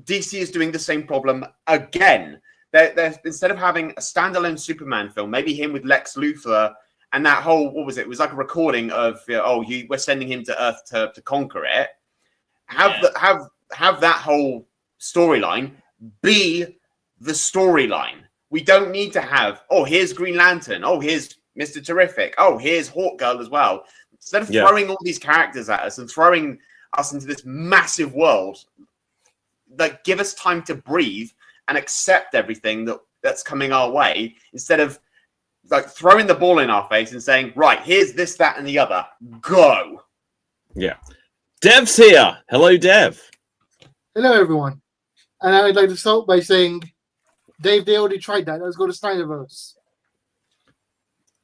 DC is doing the same problem again. They're instead of having a standalone Superman film, maybe him with Lex Luthor and that whole, what was it? It was like a recording of, we're sending him to Earth to conquer it. Have that whole storyline be the storyline. We don't need to have, here's Green Lantern. Here's Mr. Terrific. Here's Hawkgirl as well. Instead of throwing all these characters at us and throwing us into this massive world, like, give us time to breathe and accept everything that's coming our way, instead of like throwing the ball in our face and saying, right, here's this, that, and the other. Go. Yeah. Dev's here. Hello, Dev. Hello, everyone. And I'd like to start by saying, Dave, they already tried that. Let's go to Snyderverse.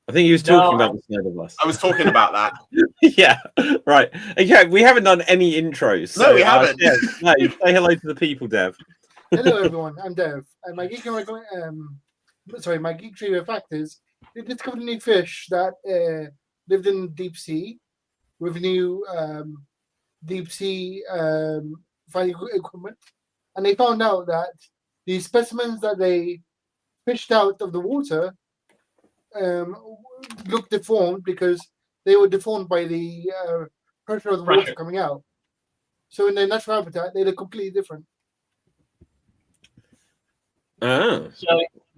I think he was talking about the Snyderverse. I was talking about that. Yeah, right. Okay, we haven't done any intros. So, no, we haven't. Dev, say hello to the people, Dev. Hello, everyone. I'm Dev. And my geek trivia fact is, they discovered a new fish that lived in deep sea with new deep sea finding equipment, and they found out that the specimens that they fished out of the water looked deformed because they were deformed by the pressure of the water coming out. So in their natural habitat, they look completely different. Oh.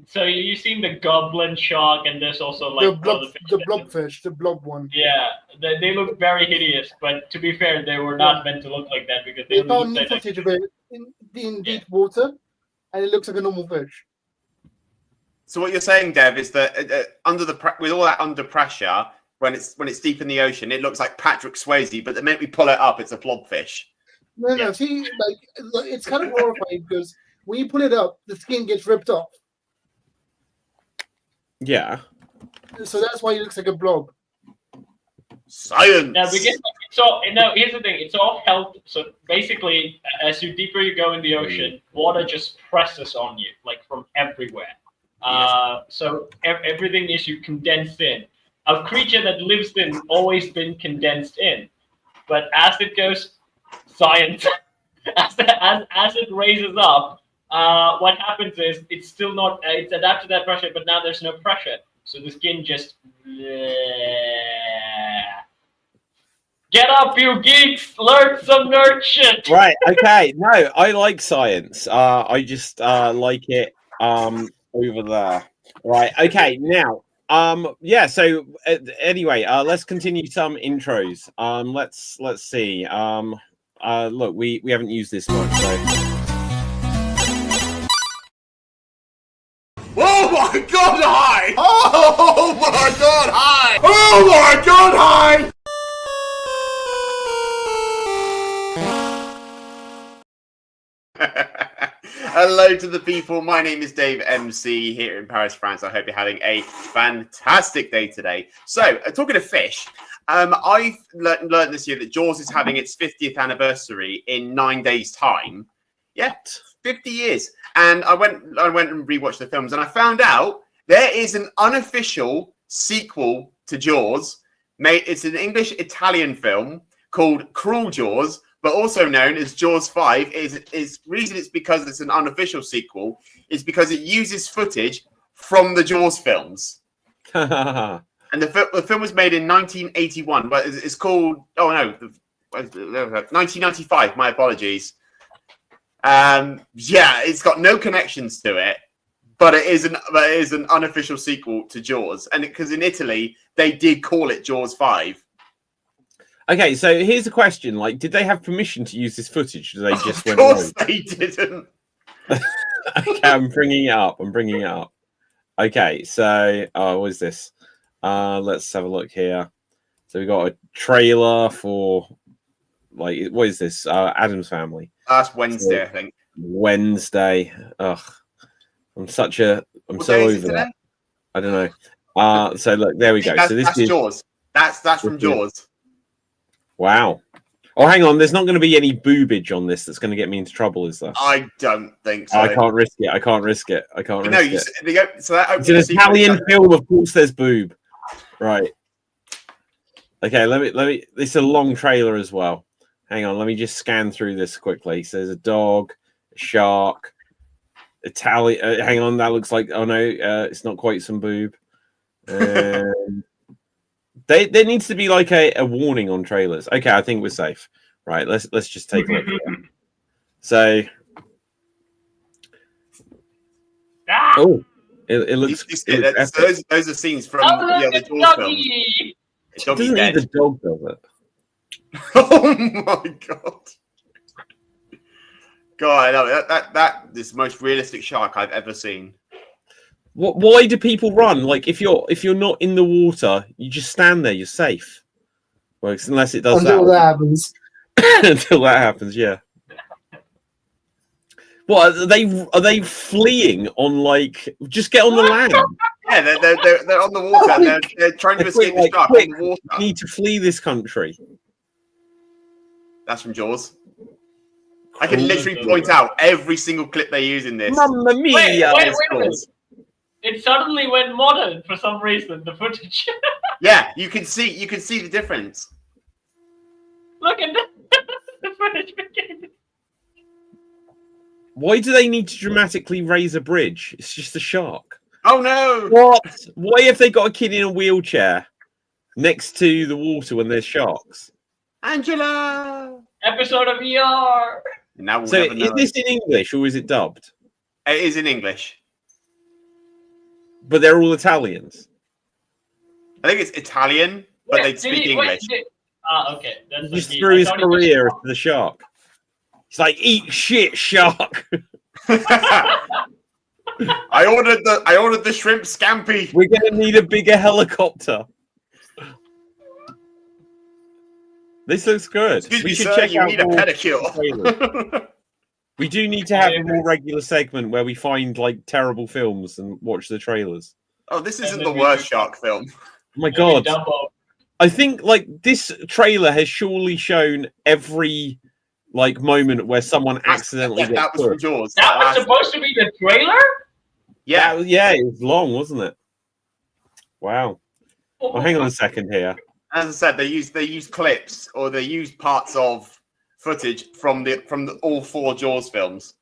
So you've seen the goblin shark, and there's also like the blobfish, the blob one. Yeah, they look very hideous. But to be fair, they were not meant to look like that because they found new footage of it in deep water, and it looks like a normal fish. So what you're saying, Dev, is that with all that under pressure, when it's deep in the ocean, it looks like Patrick Swayze, but the minute we pull it up, it's a blobfish. No. See, like it's kind of horrifying because when you pull it up, the skin gets ripped off. Yeah. So that's why it looks like a blob. Science. Now, here's the thing. It's all health. So basically, as deeper you go in the ocean, water just presses on you, like from everywhere. So everything is condensed in. A creature that lives in always been condensed in, but as it goes, science, as it raises up, what happens is it's still not. It's adapted to that pressure, but now there's no pressure, so the skin just. Get up, you geeks! Learn some nerd shit. Right. Okay. No, I like science. I just like it over there. Right. Okay. Now. Yeah. So anyway, let's continue some intros. Let's see. Look, we haven't used this one, so. Oh my God! Hi! Oh my God! Hi! Oh my God! Hi! Hello to the people. My name is Dave MC here in Paris, France. I hope you're having a fantastic day today. So, talking of fish, I've learned this year that Jaws is having its 50th anniversary in 9 days' time. Yeah, 50 years. And I went and rewatched the films, and I found out there is an unofficial sequel to Jaws. It's an English-Italian film called Cruel Jaws, but also known as Jaws 5. Is reason it's because it's an unofficial sequel is because it uses footage from the Jaws films. And the film was made in 1981, but it's called 1995. My apologies. It's got no connections to it, but it is an unofficial sequel to Jaws, and because in Italy they did call it Jaws 5. Okay, so here's a question: like, did they have permission to use this footage? Or they just went? Of course, they didn't. Okay, I'm bringing it up. Okay, so what is this? Let's have a look here. So we got a trailer for what is this? Addams Family. That's Wednesday, I think. Wednesday. Ugh, I'm so over that. I don't know. So look, there we go. So this is Jaws. That's from Jaws. Wow. Oh, hang on. There's not going to be any boobage on this that's going to get me into trouble, is there? I don't think so. I can't risk it. So that it's an Italian film. Of course, there's boob. Right. Okay. Let me. It's a long trailer as well. Hang on. Let me just scan through this quickly. So there's a dog, a shark, Italian. Hang on, that looks like. Oh no, it's not quite some boob. There needs to be like a warning on trailers. Okay, I think we're safe. Right, let's just take a look. So, oh, it looks. Those are scenes from the other Jaws films. It doesn't eat the dog, does it? Oh my god! God, I know that is the most realistic shark I've ever seen. Why do people run? Like if you're not in the water, you just stand there. You're safe. Well, unless it does until that happens. Until that happens, yeah. What are they fleeing on? Like, just get on the land. Yeah, they're on the water. And they're trying to escape the shark on the water. You need to flee this country. That's from Jaws. I can literally point out every single clip they use in this. Mamma mia! Wait. It suddenly went modern for some reason. The footage. Yeah, you can see the difference. Look at the footage again. Why do they need to dramatically raise a bridge? It's just a shark. Oh no! What? Why have they got a kid in a wheelchair next to the water when there's sharks? Angela! Episode of ER. Now we'll So never know. is this in English or is it dubbed? It is in English. But they're all Italians. I think it's Italian, but they speak English. Okay. That's Just threw his career to the shark. It's like, eat shit, shark. I ordered the shrimp scampi. We're gonna need a bigger helicopter. This looks good. Excuse we me, should sir, check you out need a more pedicure. trailers. We do need to have a more regular segment where we find like terrible films and watch the trailers. Oh, this isn't the worst shark film. Oh my god. Dumbo. I think like this trailer has surely shown every like moment where someone accidentally that gets was from pushed. Jaws. That was supposed to be the trailer? Yeah. Yeah, it was long, wasn't it? Wow. Oh, hang on a second here. As I said, they use clips or they use parts of footage from all 4 Jaws films.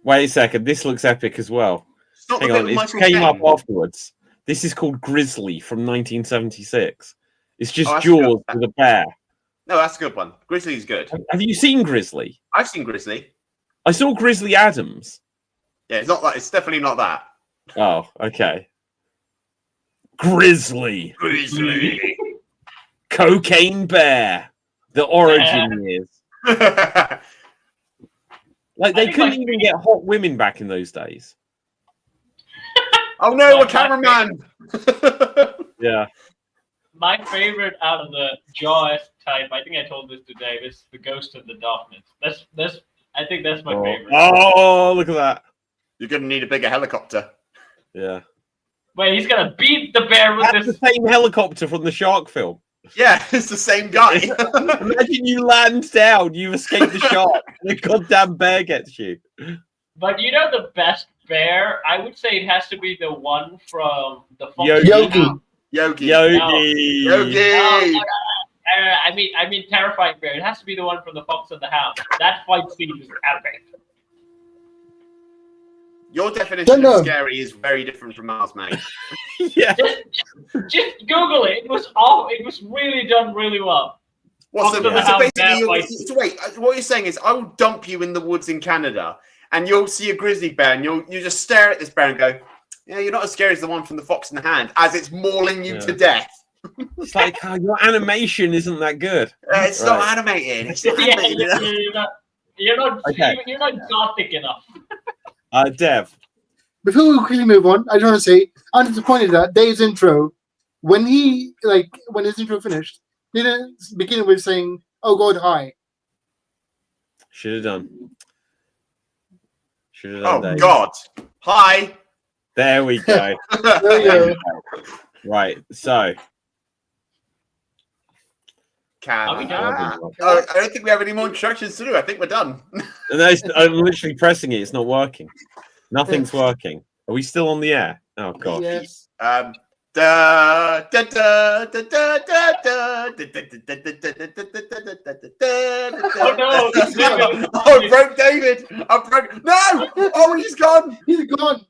Wait a second, this looks epic as well. Hang on, it came up afterwards. This is called Grizzly from 1976. It's just Jaws with a bear. No, that's a good one. Grizzly's good. Have you seen Grizzly? I've seen Grizzly. I saw Grizzly Adams. Yeah, it's not that. It's definitely not that. Oh, okay. Grizzly. Cocaine Bear. The origin is. Like, they couldn't even get hot women back in those days. Oh no, a cameraman! Yeah. My favorite out of the Jaws type, I think I told this to Dave, is the Ghost of the Darkness. I think that's my favorite. Oh, look at that. You're gonna need a bigger helicopter. Yeah. Wait, he's gonna beat the bear with That's this. the same helicopter from the shark film. Yeah, it's the same guy. Imagine you land down, you escape the shark, and the goddamn bear gets you. But you know the best bear? I would say it has to be the one from the Fox. Yogi. Yogi. I mean, terrifying bear. It has to be the one from the Fox and the Hound. That fight scene is epic. Your definition of scary is very different from ours, mate. Yeah. Just Google it. It was all. It was really done really well. Well, so basically, wait. What you're saying is, I will dump you in the woods in Canada, and you'll see a grizzly bear, and you just stare at this bear and go, "Yeah, you're not as scary as the one from the Fox in the Hand," as it's mauling you to death. It's like, oh, your animation isn't that good. It's not animated. It's not animated. You're not gothic enough. Dev. Before we quickly move on, I just want to say I'm disappointed that Dave's intro, when his intro finished, didn't begin with saying, "Oh God, hi." Should have done. Oh Dave. God, hi. There we go. There you go. Right, so. I don't think we have any more instructions to do. I think we're done. I'm literally pressing it. It's not working. Nothing's working. Are we still on the air? Oh God. Yes. Oh no! Oh, I broke David. I broke. No! Oh, he's gone. He's gone.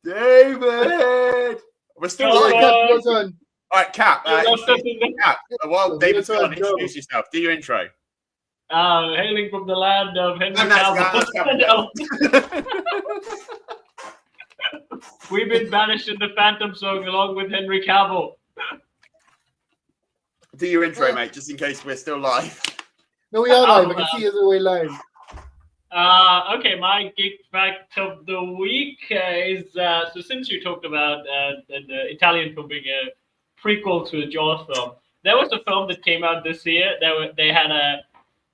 David. We're still Oh, live. Cap, your turn. All right, Cap. You left us in the- Cap. While David's Your gone, turn, go. introduce yourself. Do your intro. Hailing from the land of Henry No, that's Cavill. Cavill. We've been banished in the Phantom Zone along with Henry Cavill. Do your intro, mate, just in case we're still live. No, we are live. I can see us away live. Okay, my geek fact of the week is so since you talked about the Italian film being a prequel to a Jaws film, there was a film that came out this year.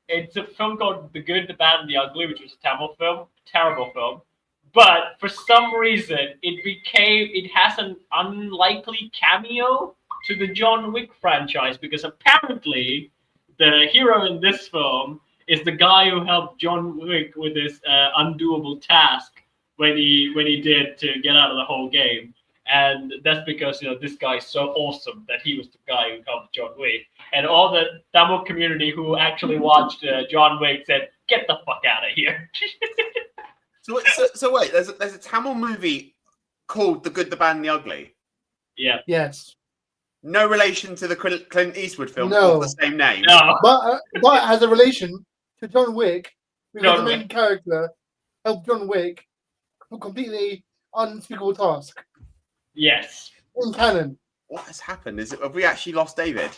It's a film called The Good, the Bad, and the Ugly, which was a Tamil film, terrible film. But for some reason, it has an unlikely cameo to the John Wick franchise because apparently the hero in this film is the guy who helped John Wick with this undoable task when he did to get out of the whole game. And that's because this guy is so awesome that he was the guy who helped John Wick. And all the Tamil community who actually watched John Wick said, "Get the fuck out of here." So wait, there's a Tamil movie called The Good, the Bad, and the Ugly. Yeah. Yes. No relation to the Clint Eastwood film No. of the same name. No. But it has a relation to John Wick because John the main character helped John Wick a completely unspeakable task Yes. in canon. What has happened? Have we actually lost David?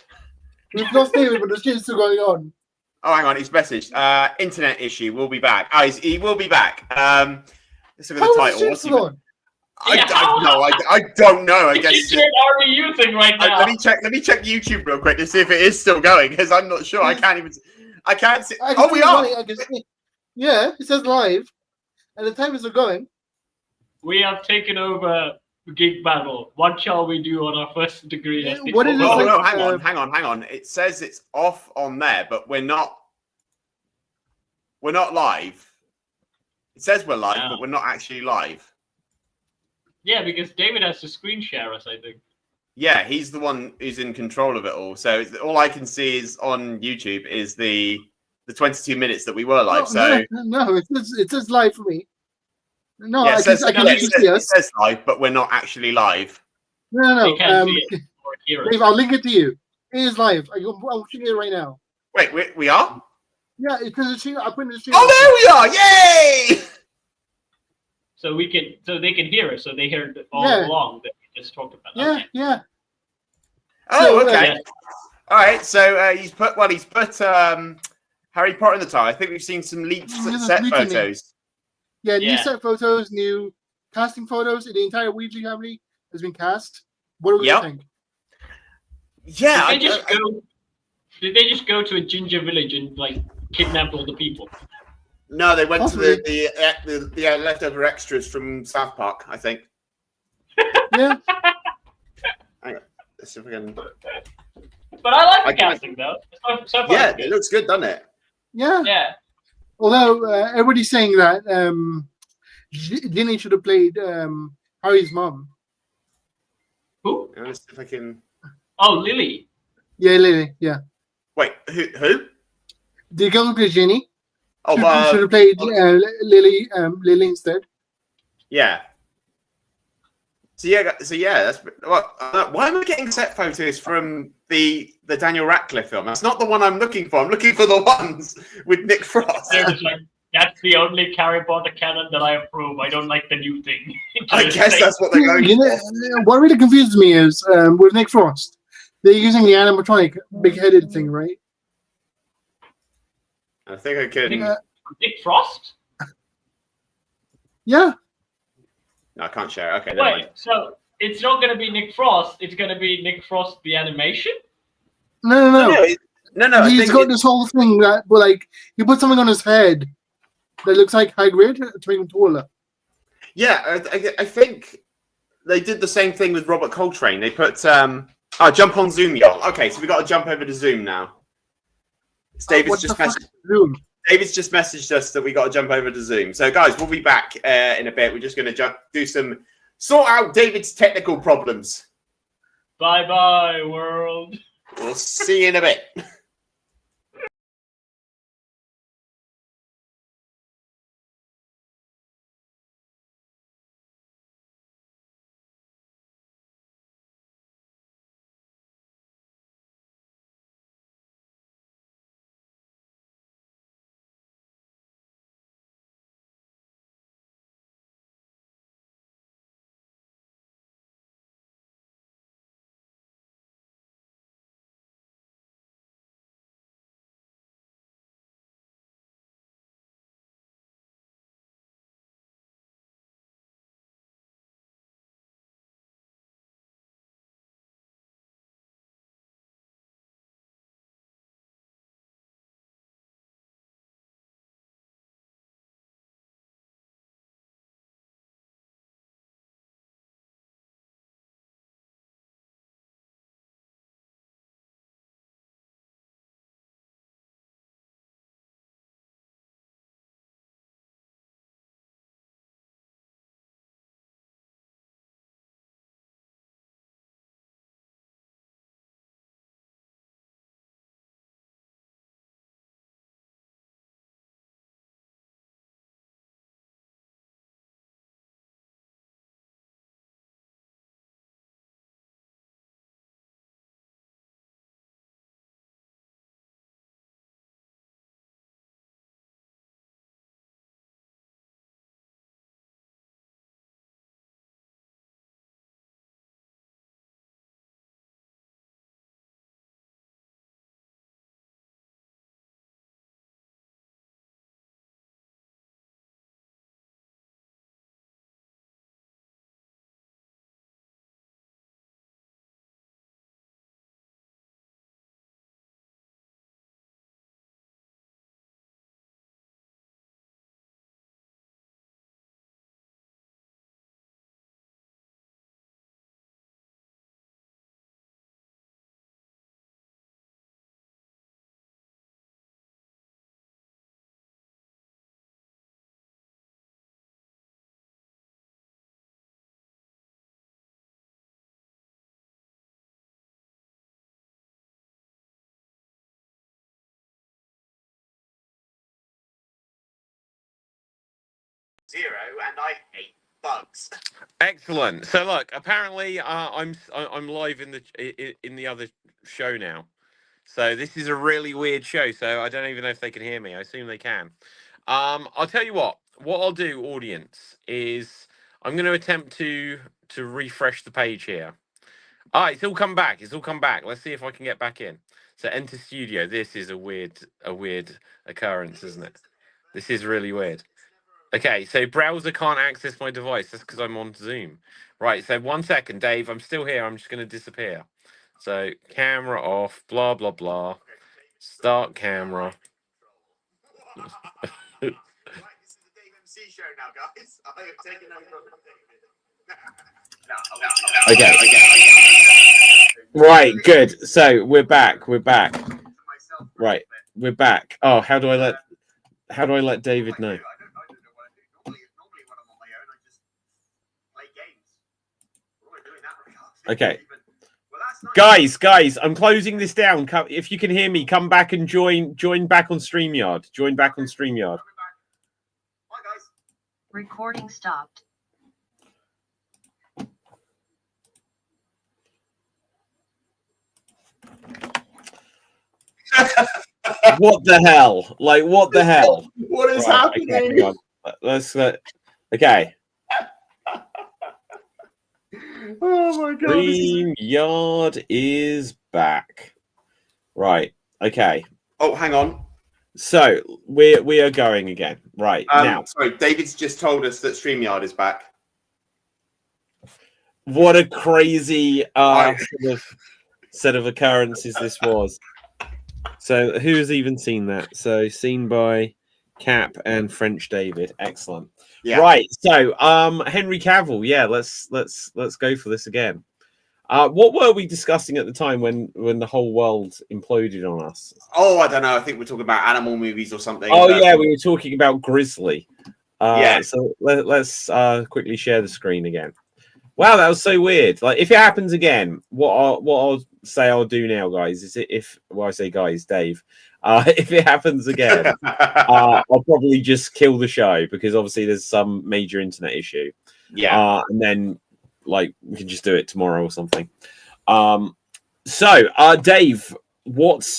We've lost David, but the shit's still going on. Oh, hang on, he's messaged. Internet issue. We'll be back. He will be back. Let's look at the How is title. the What's shit he... still on? I don't know. I Which guess. internet are we using right now? Let me check YouTube real quick to see if it is still going because I'm not sure. I can't see. I can Oh, we see are. it, I can see. Yeah, it says live, and the time is still going. We have taken over Geek Battle. What shall we do on our first degree? Yeah, SB4? what is Oh like, no, hang on. It says it's off on there, but we're not. We're not live. It says we're live, No. but we're not actually live. Yeah, because David has to screen share us, I think. Yeah, he's the one who's in control of it all. So all I can see is on YouTube is the 22 minutes that we were live. No, it says live for me. No, yeah, I can it see us. says live, but we're not actually live. No. They can't see it or hear Dave, us. I'll link it to you. It is live. I'm watching it right now. Wait, we are? Yeah, it's in the stream. I put in the stream. Oh, there we are! Yay! So they can hear us. So they heard all Yeah. along that we just talked about. Yeah, Okay. yeah. Oh, So, okay. Yeah. All right. So he's put Harry Potter in the title. I think we've seen some leaked Yeah, that's set leaking it. photos. Yeah, new Yeah. set photos, new casting photos. The entire Weasley family has been cast. What do we Yep. think? Yeah, Did they just go to a ginger village and like kidnap all the people? no, they went Possibly. to the leftover extras from South Park. I think. Yeah, Let's see if we can. But I like the I can- casting though. So far, Yeah, it's good. it looks good, doesn't it? yeah. Yeah. Although everybody's saying that Ginny should have played Harry's mom. Who? Let's see if I can. Oh, Lily. Yeah, Lily. Yeah, Wait, who? the girl who plays Ginny Oh, should have played Lily. Lily instead. yeah. So yeah, that's why am I getting set photos from the Daniel Radcliffe film? That's not the one I'm looking for. I'm looking for the ones with Nick Frost. They're just like, that's the only Harry Potter canon that I approve. I don't like the new thing. I guess that's what they're going You know, what really confuses me is with Nick Frost, they're using the animatronic big-headed thing, right? I think I can. Uh, Nick Frost? Yeah, No, I can't share it. Okay, never mind. Wait, so it's not going to be Nick Frost. It's going to be Nick Frost the animation? no. No. I He's think got this whole thing that, well, like, he put something on his head that looks like Hagrid to make him taller. Yeah, I think they did the same thing with Robert Coltrane. They put jump on Zoom, y'all. Okay, so we got to jump over to Zoom now. What the fuck is Zoom? David's just messaged us that we got to jump over to Zoom. So, guys, we'll be back in a bit. We're just going to sort out David's technical problems. Bye-bye, world. We'll see you in a bit. 0, and I hate bugs. Excellent. So look, apparently I'm live in the other show now. So this is a really weird show. So I don't even know if they can hear me. I assume they can. I'll tell you what. What I'll do, audience, is I'm going to attempt to refresh the page here. It's all come back. It's all come back. Let's see if I can get back in. So enter studio. This is a weird occurrence, isn't it? This is really weird. Okay, so browser can't access my device. That's because I'm on Zoom. Right, so 1 second, Dave. I'm still here. I'm just going to disappear. So camera off, blah, blah, blah. Start camera. Right, this is the Dave MC show now, guys. I have taken over. Okay. Right, good. So we're back. Right, we're back. Oh, how do I let David know? I don't know what I do. Normally when I'm on my own, I just play games. What am I doing that regard? Okay. Well, that's nice. Guys, I'm closing this down. If you can hear me, come back and join back on StreamYard. Join back on StreamYard. Bye, guys. Recording stopped. What the hell? Like, what the hell? What is Right, happening? okay, hang on. Let's okay. Oh my god. StreamYard is back. Right. Okay. Oh, hang on. So we are going again. Right now. Sorry, David's just told us that StreamYard is back. What a crazy set of occurrences this was. So who's even seen that? So seen by Cap and French David. Excellent. Yeah. Right. So Henry Cavill. Yeah. Let's go for this again. What were we discussing at the time when the whole world imploded on us? Oh, I don't know. I think we're talking about animal movies or something. Oh yeah, we were talking about Grizzly. Yeah. So let's quickly share the screen again. Wow, that was so weird. Like, if it happens again, what I'll say I'll do now, guys, is I say guys, Dave. If it happens again, I'll probably just kill the show because obviously there's some major internet issue. Yeah. And then like we can just do it tomorrow or something. So Dave, what?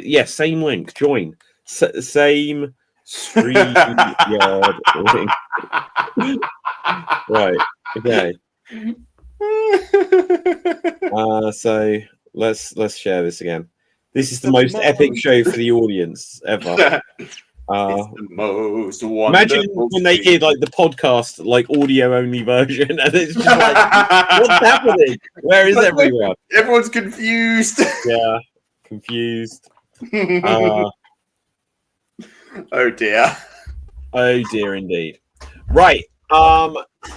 Yeah, same link. Join. Same StreamYard link. Right. Okay. So let's share this again. This is the most epic show for the audience ever. It's the most Imagine when they hear like the podcast, like audio only version, and it's just like, what's happening? Where is everyone? Everyone's confused. Yeah, confused. Oh dear. Oh dear, indeed. Right.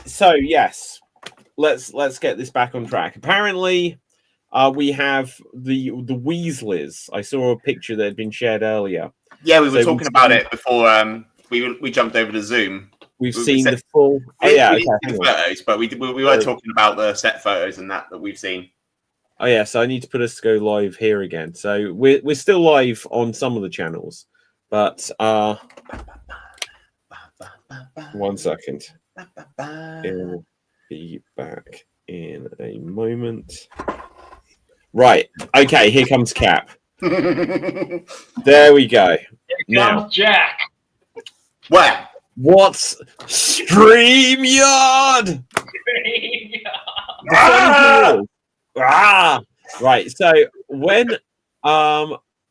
So yes, let's get this back on track. Apparently, we have the Weasleys. I saw a picture that had been shared earlier. Yeah, we were talking about it before we jumped over to Zoom. We've seen the full. Oh yeah, okay, hang on. Photos, but we were talking about the set photos and that we've seen. Oh yeah, so I need to put us to go live here again. So we're still live on some of the channels, but 1 second. It'll be back in a moment. Right. Okay, here comes Cap. There we go. Here comes Jack. Where? What's StreamYard? Right. So when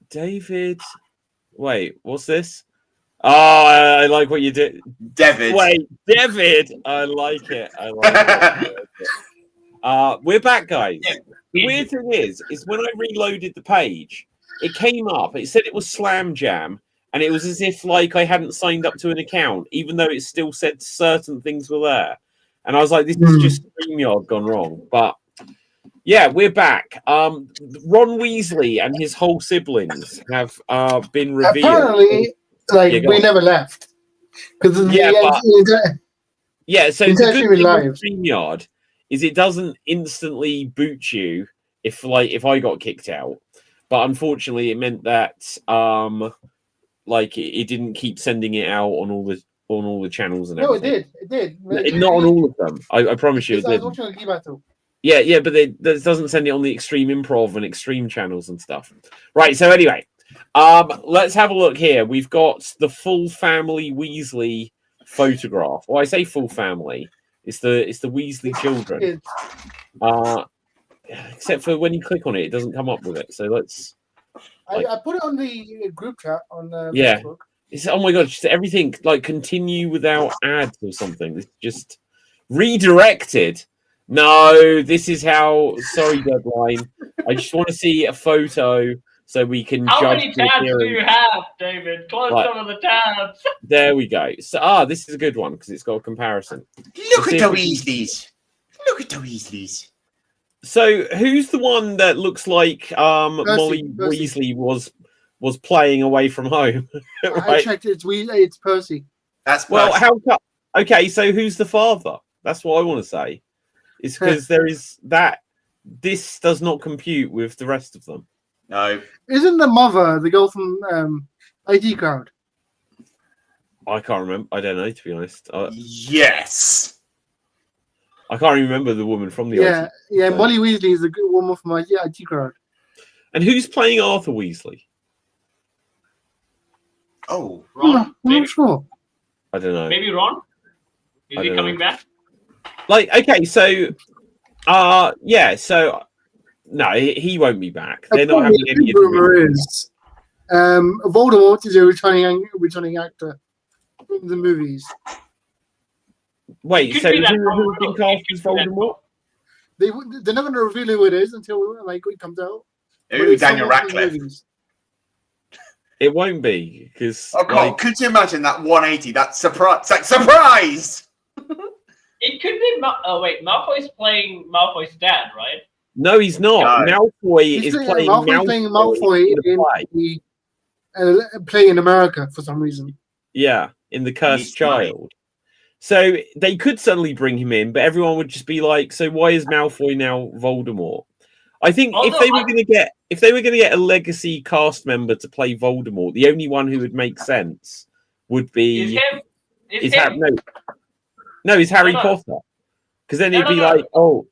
David, wait, what's this? Oh, I like what you did. David. Wait, David. I like it. We're back, guys. The weird thing is when I reloaded the page, it came up. It said it was Slam Jam, and it was as if like I hadn't signed up to an account, even though it still said certain things were there. And I was like, this is just StreamYard gone wrong. But yeah, we're back. Ron Weasley and his whole siblings have been revealed. Apparently, we never left. Because so the good thing with StreamYard is it doesn't instantly boot you if I got kicked out. But unfortunately, it meant that it didn't keep sending it out on all the on all the channels and No, it everything. did. It did. Not on all of them. I promise you it Because I did. was watching a Key Battle. Yeah, but it doesn't send it on the Extreme Improv and Extreme channels and stuff. Right, so anyway, let's have a look here. We've got the full family Weasley photograph. Well, I say full family. It's the Weasley children. Kids. Except for when you click on it, it doesn't come up with it. So let's... I put it on the group chat on Yeah. Facebook. It's, oh my god, just everything like continue without ads or something. It's just redirected. No, this is how. Sorry, deadline. I just want to see a photo so we can How judge many the tabs do appearance. you have, David? Close Right. some of the tabs. There we go. So this is a good one because it's got a comparison. Look Let's at the see if we Weasleys. Look at the Weasleys. So who's the one that looks like Molly Percy. Weasley was playing away from home? I Right. checked it. It's Percy. That's Well, Percy. how? Okay, so who's the father? That's what I want to say. It's because there is that. This does not compute with the rest of them. No. Isn't the mother the girl from ID Crowd? I can't remember. I don't know, to be honest. Yes. I can't even remember the woman from the. Yeah, IT. So- Molly Weasley is the good woman from ID Crowd. And who's playing Arthur Weasley? Oh. Ron? I'm Maybe, not sure. I don't know. maybe Ron? Is I he don't coming know. back? Like, okay, so, yeah, so no, he won't be back. They're not having any. The rumor is Voldemort is a returning actor in the movies. Wait, Could so be that who's been Voldemort. cast It as could be that Voldemort? They're not going to reveal who it is until like it comes out. But Ooh, it's Daniel someone from the Radcliffe. movies. It won't be because. Oh god, could you imagine that 180? That surprise! Like, surprise! It could be. Oh wait, Malfoy's playing Malfoy's dad, right? No, he's not. No. Malfoy He's is playing Malfoy in the in play. the play in America for some reason. Yeah, in the He's Cursed funny. Child. So they could suddenly bring him in, but everyone would just be like, "So why is Malfoy now Voldemort?" I think if they were going to get a legacy cast member to play Voldemort, the only one who would make sense would Is be him? Is him? No, it's Harry No. Potter. Because then No, it'd be no. like, oh,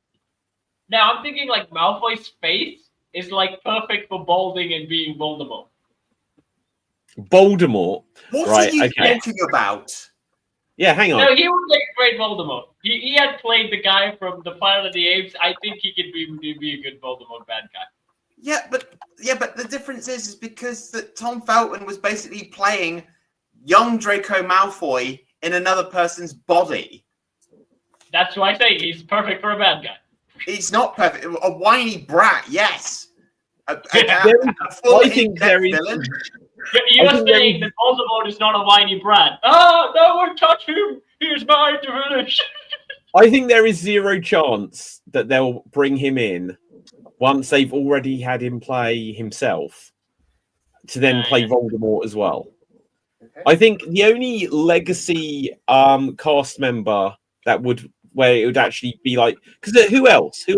Now I'm thinking like Malfoy's face is like perfect for balding and being Voldemort. Voldemort. What Right, are you okay. talking about? Yeah, hang on. No, he would make a great Voldemort. He had played the guy from the Planet of the Apes. I think he could be a good Voldemort bad guy. Yeah, but the difference is because that Tom Felton was basically playing young Draco Malfoy in another person's body. That's why I say he's perfect for a bad guy. It's not perfect. A whiny brat, yes. A I think there is. villain. You're think there saying that Voldemort is not a whiny brat. Oh, no one touch him. He's mine to finish. I think there is zero chance that they'll bring him in once they've already had him play himself to then play Voldemort as well. I think the only legacy cast member that would where it would actually be like because who else? It's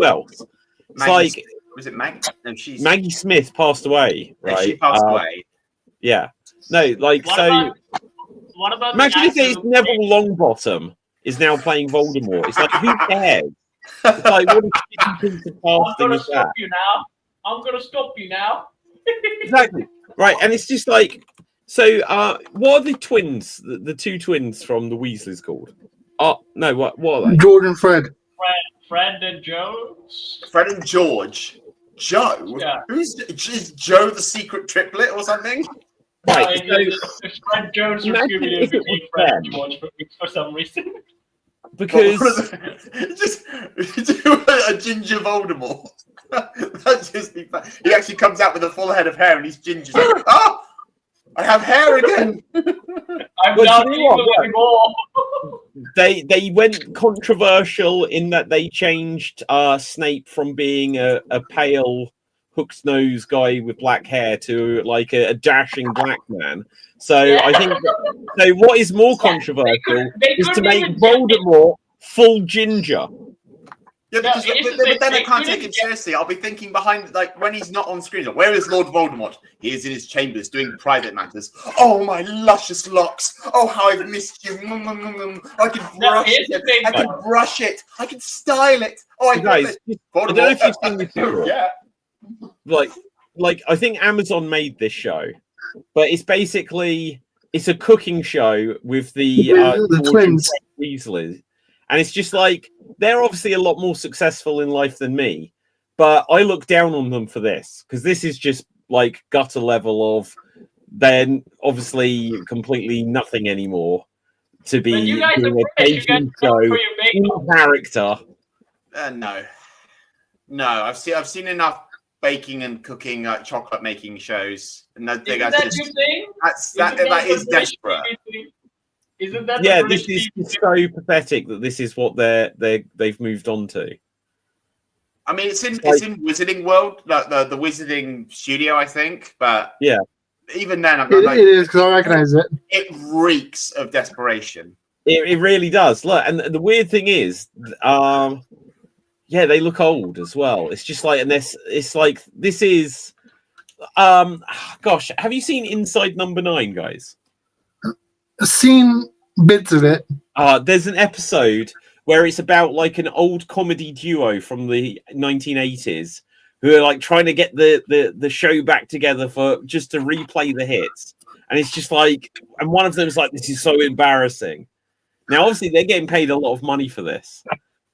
like Was it Maggie? No, she's Maggie Smith passed away, no, right? she passed away. Yeah. No, like What about imagine the if it's actor- Neville Longbottom is now playing Voldemort. It's like who cares? It's like what a shitty piece of I'm casting gonna is that? stop you now. I'm gonna stop you now. Exactly. Right, and it's just like so what are the twins, the two twins from the Weasleys called? Oh no, what are they? George and Fred. Fred and Joe. Fred and George. Joe? Yeah. Is Joe the secret triplet or something? Right, so It's Fred Jones from imagine Scooby-Doo if it became was Fred and them. George for some reason. because Just do a ginger Voldemort. That'd just be fun. He actually comes out with a full head of hair and he's ginger. Like, oh, I have hair again. I'm Well, not do you know evil what? anymore. they went controversial in that they changed Snape from being a pale hooked nose guy with black hair to like a dashing black man. So I think so what is more controversial They is to couldn't make even get it. Voldemort full ginger. Yeah, No, because it's the but same then I thing. can't You take didn't him seriously. I'll be thinking behind, like, when he's not on screen. Like, where is Lord Voldemort? He is in his chambers doing private matters. Oh, my luscious locks. Oh, how I've missed you. I can No, brush here's the it. thing, I can brush it. I can style it. Oh, I You guys, I don't know if you've seen this before. Yeah. Like I think Amazon made this show, but it's basically it's a cooking show with the The George twins. and Weasley, and it's just like they're obviously a lot more successful in life than me, but I look down on them for this because this is just like gutter level of they're obviously completely nothing anymore to But you be guys are doing a British. You guys baking are show known for your bake in character. No. I've seen enough baking and cooking, chocolate making shows, and I think Isn't that's that just your thing? that is the British desperate. TV thing? Isn't that Yeah, the this British is TV so pathetic that this is what they've moved on to. I mean, it's in Like- Wizarding World, like the Wizarding Studio, I think. But Yeah. even then, I'm It like, is because I recognize it. it reeks of desperation. It really does. Look, and the weird thing is, yeah, they look old as well. It's just like, and it's like this is, gosh, have you seen Inside Number 9, guys? Seen bits of it. There's an episode where it's about like an old comedy duo from the 1980s who are like trying to get the show back together for just to replay the hits, and it's just like, and one of them's like, this is so embarrassing. Now, obviously, they're getting paid a lot of money for this.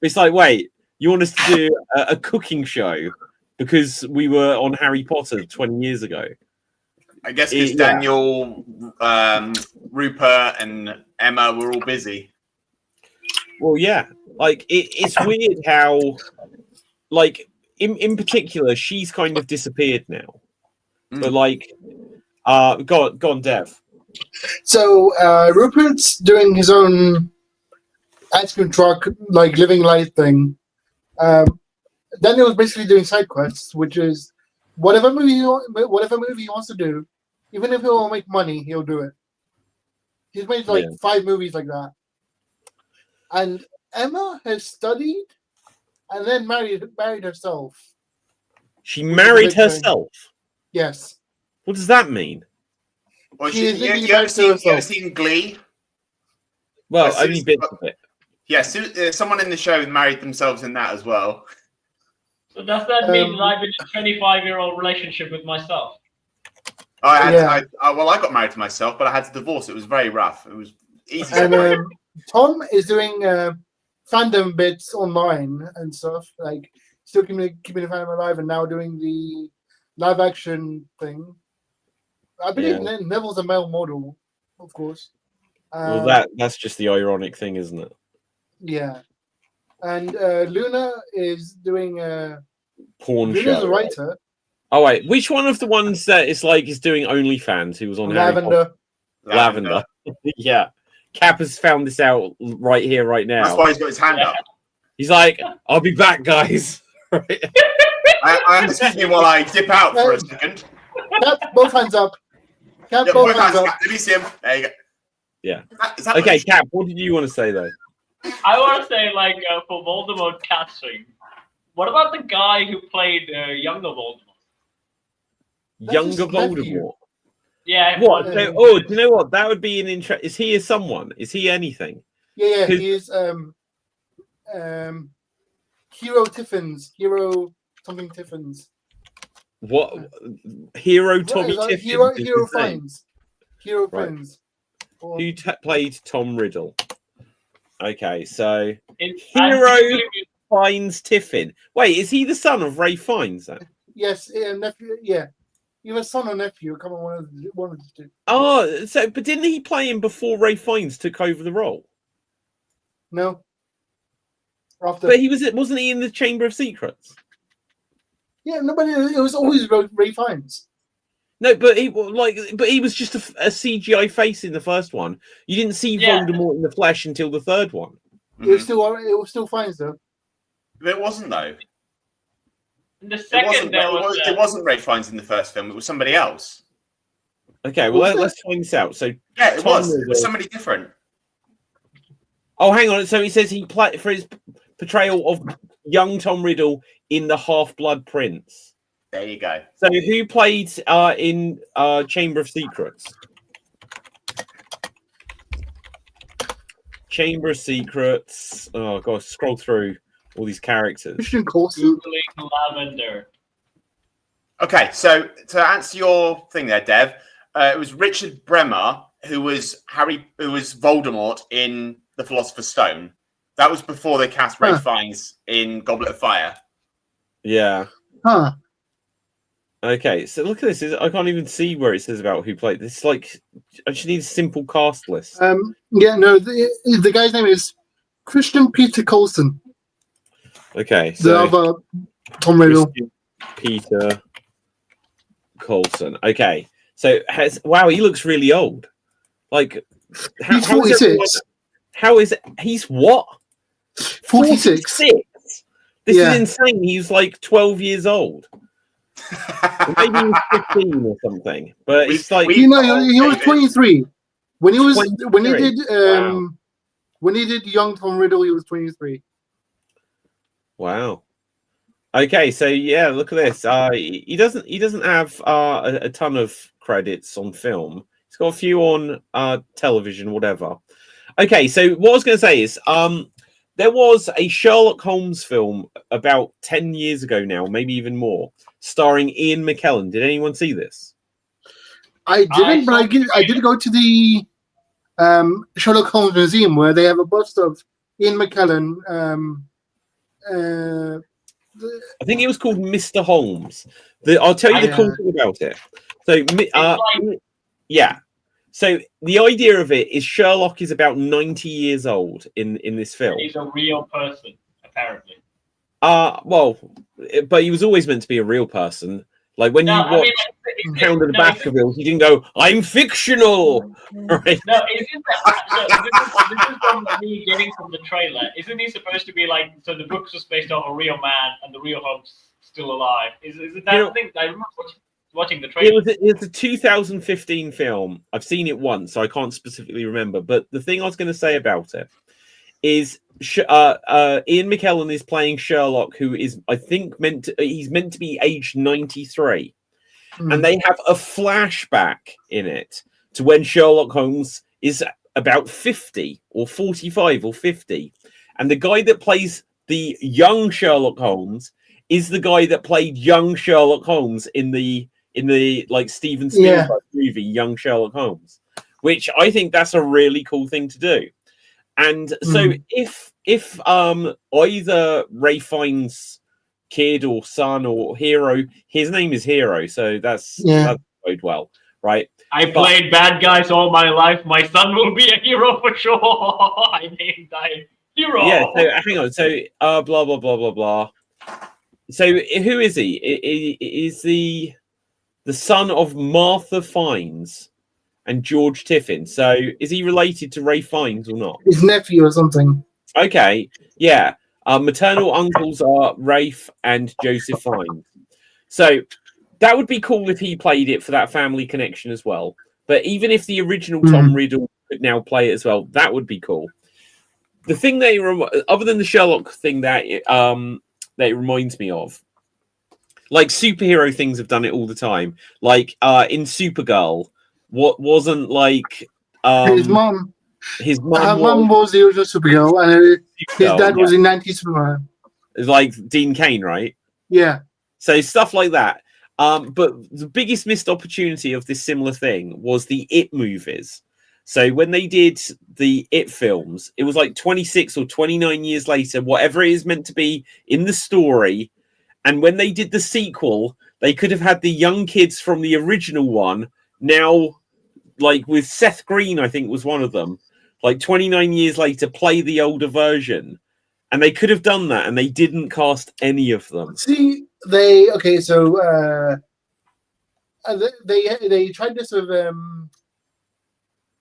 It's like, wait, you want us to do a cooking show because we were on Harry Potter 20 years ago? I guess because Yeah. Daniel, Rupert, and Emma were all busy. Well, yeah. Like, it's weird how, like, in particular, she's kind of disappeared now. But, like, go on, Dev. So Rupert's doing his own ice cream truck, like living life thing. Daniel's basically doing side quests, which is whatever movie he wants to do, even if it won't make money, he'll do it. He's made like 5 movies like that. And Emma has studied and then married herself. She married big thing. herself. Yes. What does that mean? Well, She is you legally ever married to seen, herself. Glee? Well, Well, only Susan- bits of it. Yeah, someone in the show married themselves in that as well. So does that mean that I'm in a 25-year-old relationship with myself? I got married to myself, but I had to divorce. It was very rough. It was easy. And Tom is doing fandom bits online and stuff, like still keeping the fandom alive, and now doing the live action thing. I believe Neville's a male model, of course. Well, that's just the ironic thing, isn't it? Yeah, and Luna is doing Porn Luna's show. a writer. Oh wait, which one of the ones that is like is doing OnlyFans? Who was on Harry Potter? Lavender. Yeah, Cap has found this out right here, right now. That's why he's got his hand up. He's like, "I'll be back, guys." Right. Excuse me while I dip out for a second. Cap, both hands up. Cap, Yeah, both hands up. Let me see him. There you go. Yeah. Is that Okay, Cap, what did you want to say though? I want to say, like, for Voldemort casting, what about the guy who played younger Voldemort? That's Younger his nephew. Voldemort. Yeah. What? So, do you know what? That would be an interest. Is he a someone? Is he anything? Yeah, 'Cause- he is Hero Tiffins. Hero something Tiffins. What? Hero What Tommy is that? Tiffin. Hero is his Hero name. Finds. Hero Right. Finds. Or- Who played Tom Riddle? Okay, so And Hero basically, Fiennes Tiffin. Wait, is he the son of Ray Fiennes then? Yes, nephew. Yeah, either son or nephew. Come on, one of the two. Oh, so but didn't he play him before Ray Fiennes took over the role? No. After. But he wasn't he in the Chamber of Secrets? Yeah, nobody. It was always Ray Fiennes. No, but he was just a CGI face in the first one. You didn't see Voldemort in the flesh until the third one. It was still Fiennes though. It wasn't though. the second there was. It wasn't Ray Fiennes in the first film. It was somebody else. Okay, well let's find this out. So Yeah, it Tom was. It Riddle. was somebody different. Oh, hang on. So he says he played for his portrayal of young Tom Riddle in The Half-Blood Prince. There you go. So who played in Chamber of Secrets? Chamber of Secrets. Oh gosh, scroll through all these characters. Christian Coulson. Googling lavender. Okay, so to answer your thing there, Dev, it was Richard Bremer who was Voldemort in The Philosopher's Stone. That was before they cast Ralph Fiennes in Goblet of Fire. Yeah. Huh. Okay, so look at this. I can't even see where it says about who played this. Like, I just need a simple cast list. Yeah, no, the guy's name is Christian Peter Coulson. Okay, The so other Tom Riddle. Christian Peter Coulson. Okay, so wow, he looks really old. Like, He's 46. How is it? He's what? 46. This Yeah. is insane. He's like 12 years old. Maybe he was 15 or something. But it's like You know, he was 23 when he was 23. when he did Young Tom Riddle. He was 23. wow. Okay, so yeah, look at this. He doesn't have a ton of credits on film. He's got a few on television, whatever. Okay, so what I was going to say is there was a Sherlock Holmes film about 10 years ago now, maybe even more, starring Ian McKellen. Did anyone see this? I didn't, but I did go to the Sherlock Holmes Museum where they have a bust of Ian McKellen. I think it was called Mr. Holmes. I'll tell you the cool thing about it. So, yeah. So the idea of it is Sherlock is about 90 years old in this film. He's a real person, apparently. Well, but he was always meant to be a real person. Like when you watch Hound of the Baskervilles, he didn't go, "I'm fictional." Right? No, isn't that? So this is from me getting from the trailer. Isn't he supposed to be like? So the book's just based off a real man, and the real Holmes still alive. Is it that thing? I remember watching the trailer. It was a 2015 film. I've seen it once, so I can't specifically remember. But the thing I was going to say about it is Ian McKellen is playing Sherlock, who is, I think, meant to be aged 93. And they have a flashback in it to when Sherlock Holmes is about 50 or 45 or 50. And the guy that plays the young Sherlock Holmes is the guy that played young Sherlock Holmes in the like Steven Spielberg movie Young Sherlock Holmes, which I think that's a really cool thing to do. And so if either Ray Fiennes' kid or son or hero, his name is Hero, so that's played well, right? I played bad guys all my life. My son will be a hero for sure. I named that hero. Yeah. So hang on. So blah blah blah blah blah. So who is he? Is the son of Martha Fiennes and George Tiffin. So is he related to Ray Fiennes or not? His nephew or something. Okay, yeah. Maternal uncles are Rafe and Joseph Fiennes. So that would be cool if he played it for that family connection as well. But even if the original Tom Riddle could now play it as well, that would be cool. The thing other than the Sherlock thing that it reminds me of, like superhero things have done it all the time. Like in Supergirl, what wasn't like his mom. His Her mom was the original Supergirl, and his dad was in 90s Superman. It's like Dean Cain, right? Yeah. So stuff like that. But the biggest missed opportunity of this similar thing was the It movies. So when they did the It films, it was like 26 or 29 years later, whatever it is meant to be in the story. And when they did the sequel, they could have had the young kids from the original one now, like with Seth Green, I think was one of them, like 29 years later, play the older version. And they could have done that, and they didn't cast any of them. See, they tried this with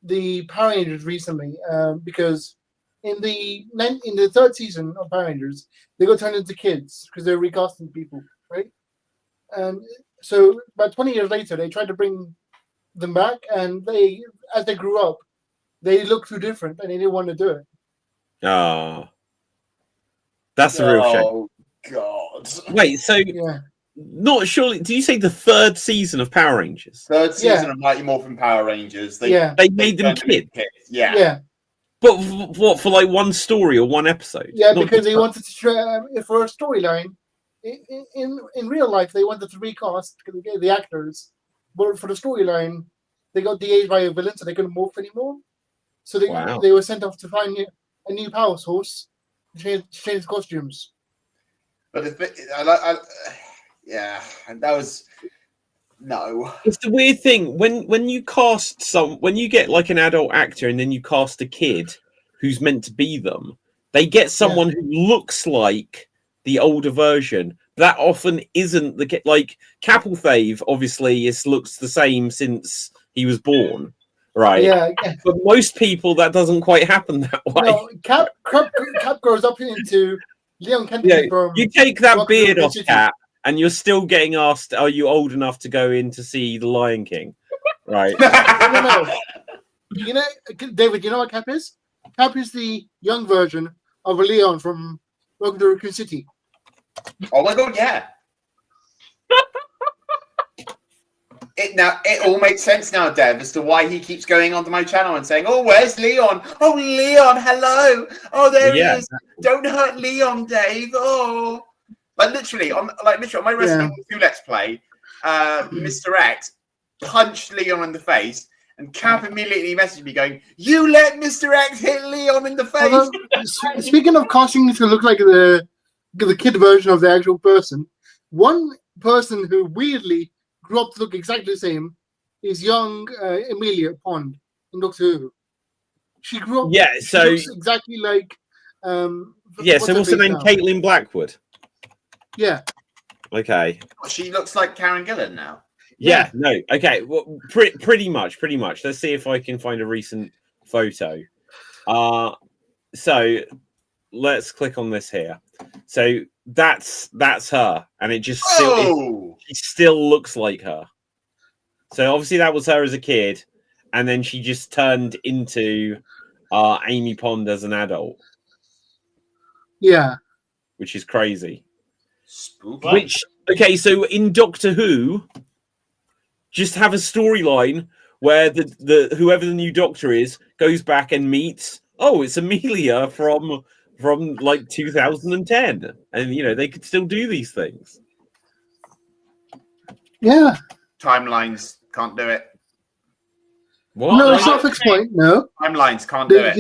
the Power Rangers recently, because in the third season of Power Rangers, they got turned into kids because they're recasting people, right? And so about 20 years later, they tried to bring them back, and as they grew up, they looked too different, and they didn't want to do it. That's the real shame. Oh God! Wait, so Yeah. not surely? Did you say the third season of Power Rangers? Third season of Mighty Morphin Power Rangers. They They made them turned into kids. Yeah. Yeah. But what for? Like one story or one episode? Yeah, Not because just they wanted to try, for a storyline. In real life, they wanted to recast the actors, but for the storyline, they got de-aged by a villain, so they couldn't morph anymore. So they were sent off to find a new power source to change costumes. But yeah, that was no. It's the weird thing when you cast when you get like an adult actor and then you cast a kid who's meant to be them, they get someone who looks like the older version. That often isn't the kid. Like Capelthave, obviously, looks the same since he was born, right? Yeah. But most people, that doesn't quite happen that way. No, Cap grows up into Leon Kennedy from. You take that Rock beard River off, City. Cap, and you're still getting asked, "Are you old enough to go in to see The Lion King?" Right? No. You know, David. You know what Cap is? Cap is the young version of a Leon from Rock River City. Oh my God! Yeah. It all makes sense now, Dev, as to why he keeps going onto my channel and saying, "Oh, where's Leon? Oh, Leon, hello! Oh, there he is! Don't hurt Leon, Dave! Oh." Literally on my Resident Evil 2 Let's Play, Mr. X punched Leon in the face, and Cap immediately messaged me going, "You let Mr. X hit Leon in the face." Although, speaking of casting to look like the kid version of the actual person, one person who weirdly grew up to look exactly the same is young Amelia Pond in Doctor Who. She grew up. Yeah. So she looks exactly like. So what's her name? Now? Caitlin Blackwood. Yeah. Okay. She looks like Karen Gillan now. Yeah. No. Okay. Well, pretty much. Let's see if I can find a recent photo. So let's click on this here. So that's her, and it just she still looks like her. So obviously that was her as a kid, and then she just turned into Amy Pond as an adult. Yeah. Which is crazy. Spooky. So in Doctor Who, just have a storyline where the whoever the new Doctor is goes back and meets. Oh, it's Amelia from like 2010, and they could still do these things. Yeah. Timelines can't do it. What? No, it's not a fixed point. No. Timelines can't do it.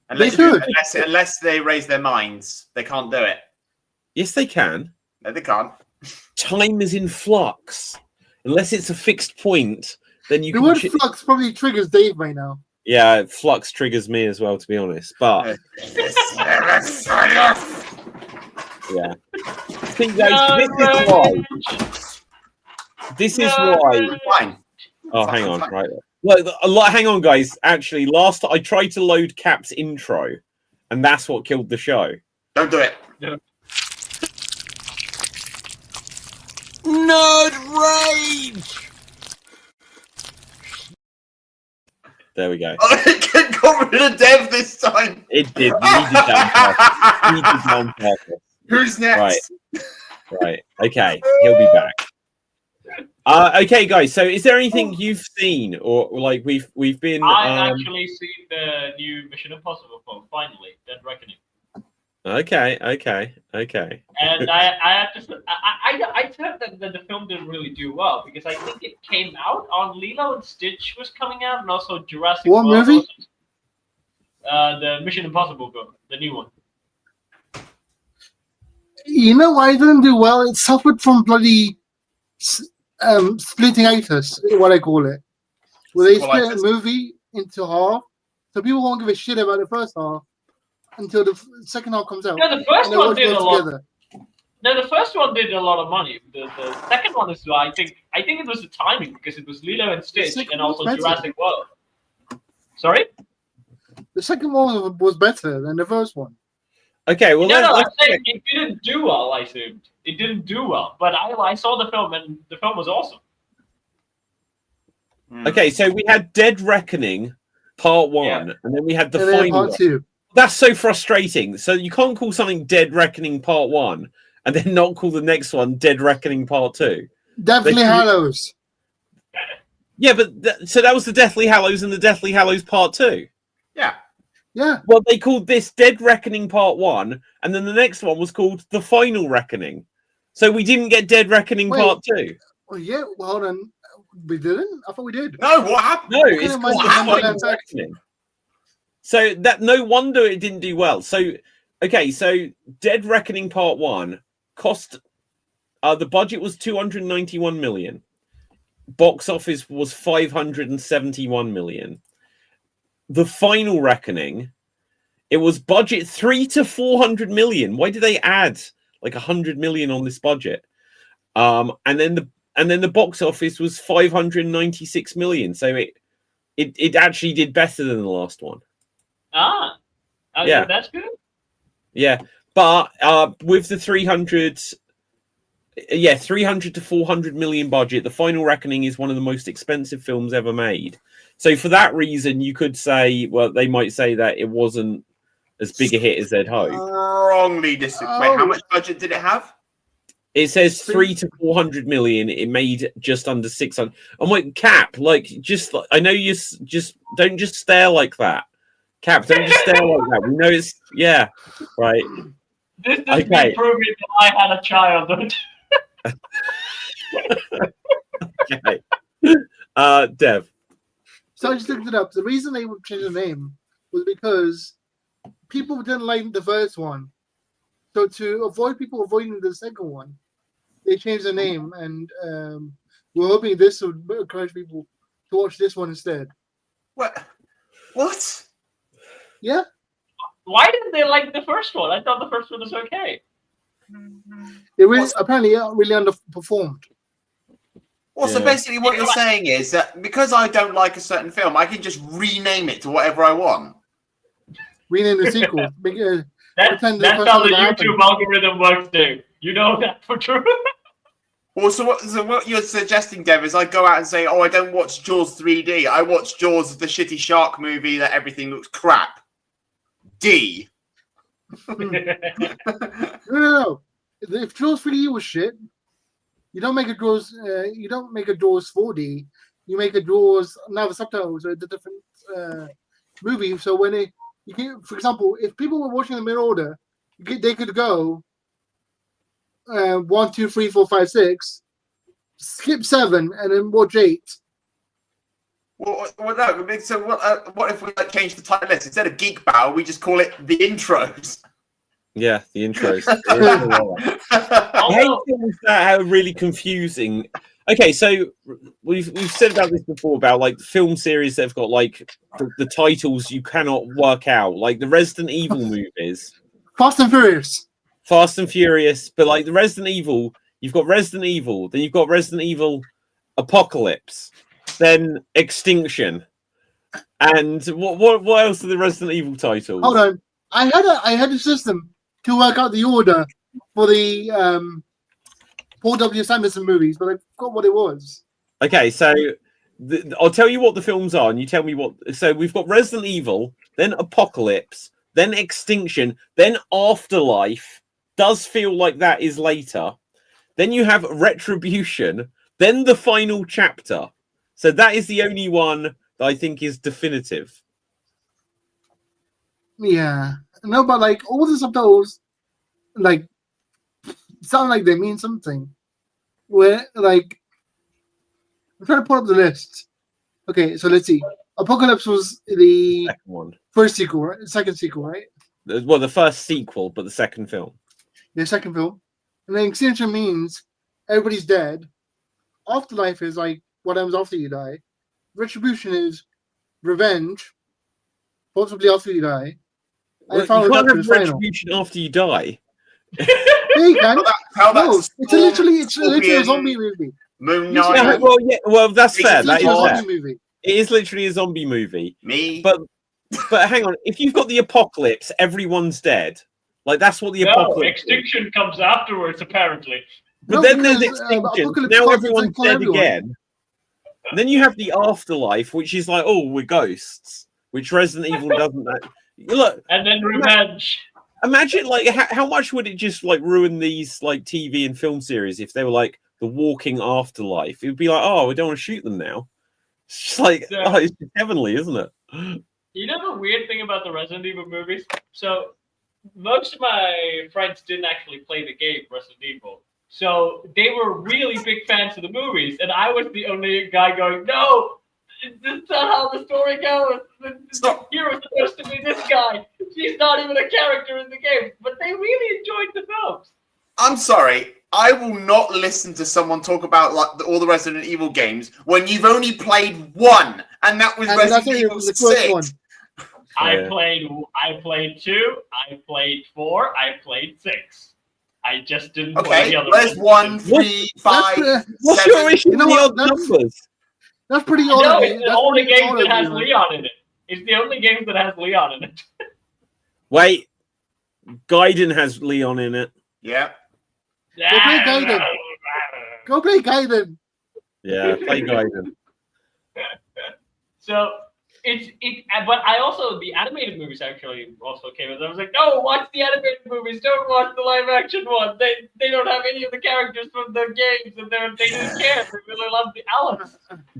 Unless they raise their minds, they can't do it. Yes, they can. No, they can't. Time is in flux. Unless it's a fixed point, then you the can... word flux probably triggers Dave by now. Yeah, flux triggers me as well, to be honest. But yeah. See, guys, this is why. Fine. Oh, hang on, right. Look, hang on, guys. Actually, last I tried to load Cap's intro, and that's what killed the show. Don't do it. No. Nerd rage. There we go. It got rid of Dev this time. It did. We did that on purpose. Who's next? Right. Okay. He'll be back. Okay, guys. So, is there anything you've seen, or like we've been? I actually seen the new Mission Impossible film. Finally, Dead Reckoning. Okay. And I had to. I thought that the film didn't really do well because I think it came out on Lilo and Stitch was coming out, and also Jurassic World. What movie? The Mission Impossible film, the new one. You know why it didn't do well? It suffered from bloody splitting-itis, what I call it. Where they split a movie into half, so people won't give a shit about the first half until the second half comes out. No, the first one did a lot. Together. No, the first one did a lot of money. The second one is, I think it was the timing because it was Lilo and Stitch and also Jurassic World. Sorry? The second one was better than the first one. Okay, well, I'm saying it didn't do well. I assumed it didn't do well, but I saw the film and the film was awesome. Okay, so we had Dead Reckoning Part 1, and then we had the final Part 2. That's so frustrating. So you can't call something Dead Reckoning Part 1 and then not call the next one Dead Reckoning Part 2. Deathly Hallows. Yeah, but so that was the Deathly Hallows and the Deathly Hallows Part 2. Yeah. Yeah. Well, they called this Dead Reckoning Part 1, and then the next one was called The Final Reckoning. So we didn't get Dead Reckoning Part 2. Oh, yeah. Well, hold on. We didn't? I thought we did. No, what happened? No, it's called The Final Reckoning. So that no wonder it didn't do well. So, okay, so Dead Reckoning Part 1 cost... the budget was 291 million. Box office was 571 million. The Final Reckoning, it was budget 300 to 400 million. Why did they add like 100 million on this budget? And then the box office was 596 million. So it actually did better than the last one. Yeah, that's good. Yeah, but with the 300 to 400 million budget, The Final Reckoning is one of the most expensive films ever made. So for that reason, you could say, well, they might say that it wasn't as big a hit as they'd hoped. Wrongly disagree. Wait, how much budget did it have? It says 300 to 400 million. It made just under 600. I'm like, Cap, like, I know you just don't just stare like that. Cap, don't just stare like that. We know it's, yeah, right. This is me proving that I had a childhood. Okay. Dev. So I just looked it up. The reason they would change the name was because people didn't like the first one. So to avoid people avoiding the second one, they changed the name, and we're hoping this would encourage people to watch this one instead. What? Yeah. Why didn't they like the first one? I thought the first one was okay. It really apparently really underperformed. Well, so basically what you're saying is that because I don't like a certain film, I can just rename it to whatever I want. Rename the sequel. That's how the YouTube algorithm works, dude. You know that for true. Well, so what you're suggesting, Dev, is I go out and say, oh, I don't watch Jaws 3D. I watch Jaws, the shitty shark movie that everything looks crap. D. No. If Jaws 3D was shit, you don't make a Jaws. You don't make a Jaws 4D. You make a Jaws now the subtitles are the different movie. So when you can, for example, if people were watching them in order, they could go 1, 2, 3, 4, 5, 6, skip 7, and then watch 8. Well, no. So what if we change the title list instead of Geek Battle? We just call it the intros. Yeah, the intros. I hate things that are really confusing. Okay, so we've said about this before about like film series that have got like the titles you cannot work out, like the Resident Evil movies, Fast and Furious, but like the Resident Evil, you've got Resident Evil, then you've got Resident Evil Apocalypse, then Extinction, and what else are the Resident Evil titles? Hold on, I had a system to work out the order for the Paul W. Sanderson movies, but I forgot what it was. Okay, so I'll tell you what the films are, and you tell me what. So we've got Resident Evil, then Apocalypse, then Extinction, then Afterlife. Does feel like that is later. Then you have Retribution, then The Final Chapter. So that is the only one that I think is definitive. Yeah. No, but like all the subtitles, like sound like they mean something. Where like I'm trying to pull up the list. Okay, so let's see. Apocalypse was the second one. First sequel, right? Second sequel, right? Well, the first sequel, but the second film. The second film. And then Extinction means everybody's dead. Afterlife is like what happens after you die. Retribution is revenge, possibly after you die. Well, you can't have retribution after you die. Yeah, you can. It's literally a zombie movie. Moon Knight. Well, that's fair. That is a fair. zombie movie. It is literally a zombie movie. Me. But hang on. If you've got the apocalypse, everyone's dead. Like that's what the apocalypse. Extinction comes afterwards, apparently. But then there's Extinction. Now everyone's dead again. And then you have the afterlife, which is like, oh, we're ghosts, which Resident Evil doesn't. Look, And then revenge. imagine like how much would it just like ruin these like TV and film series if they were like the walking afterlife? It would be like, oh, we don't want to shoot them now. It's just like, So- oh, it's heavenly, isn't it? You know the weird thing about the Resident Evil movies? So most of my friends didn't actually play the game Resident Evil. So they were really big fans of the movies, and I was the only guy going, no, this is not how the story goes. The hero's supposed to be this guy. She's not even a character in the game. But they really enjoyed the films. I'm sorry. I will not listen to someone talk about like all the Resident Evil games when you've only played one, and that was Resident Evil 6. I played 2, I played 4, I played 6. I just didn't play the other where's 1, 3, 5, What's 7? your issue with the odd numbers? That's pretty No, odd. it's the only game that has Leon in it. It's the only game that has Leon in it. Wait, Gaiden has Leon in it. Yeah. Go play Gaiden. Go play Gaiden. Yeah, play Gaiden. So but I also the animated movies actually also came in. I was like, no, watch the animated movies. Don't watch the live action one. They don't have any of the characters from the games, and they didn't care. They really loved the Alice.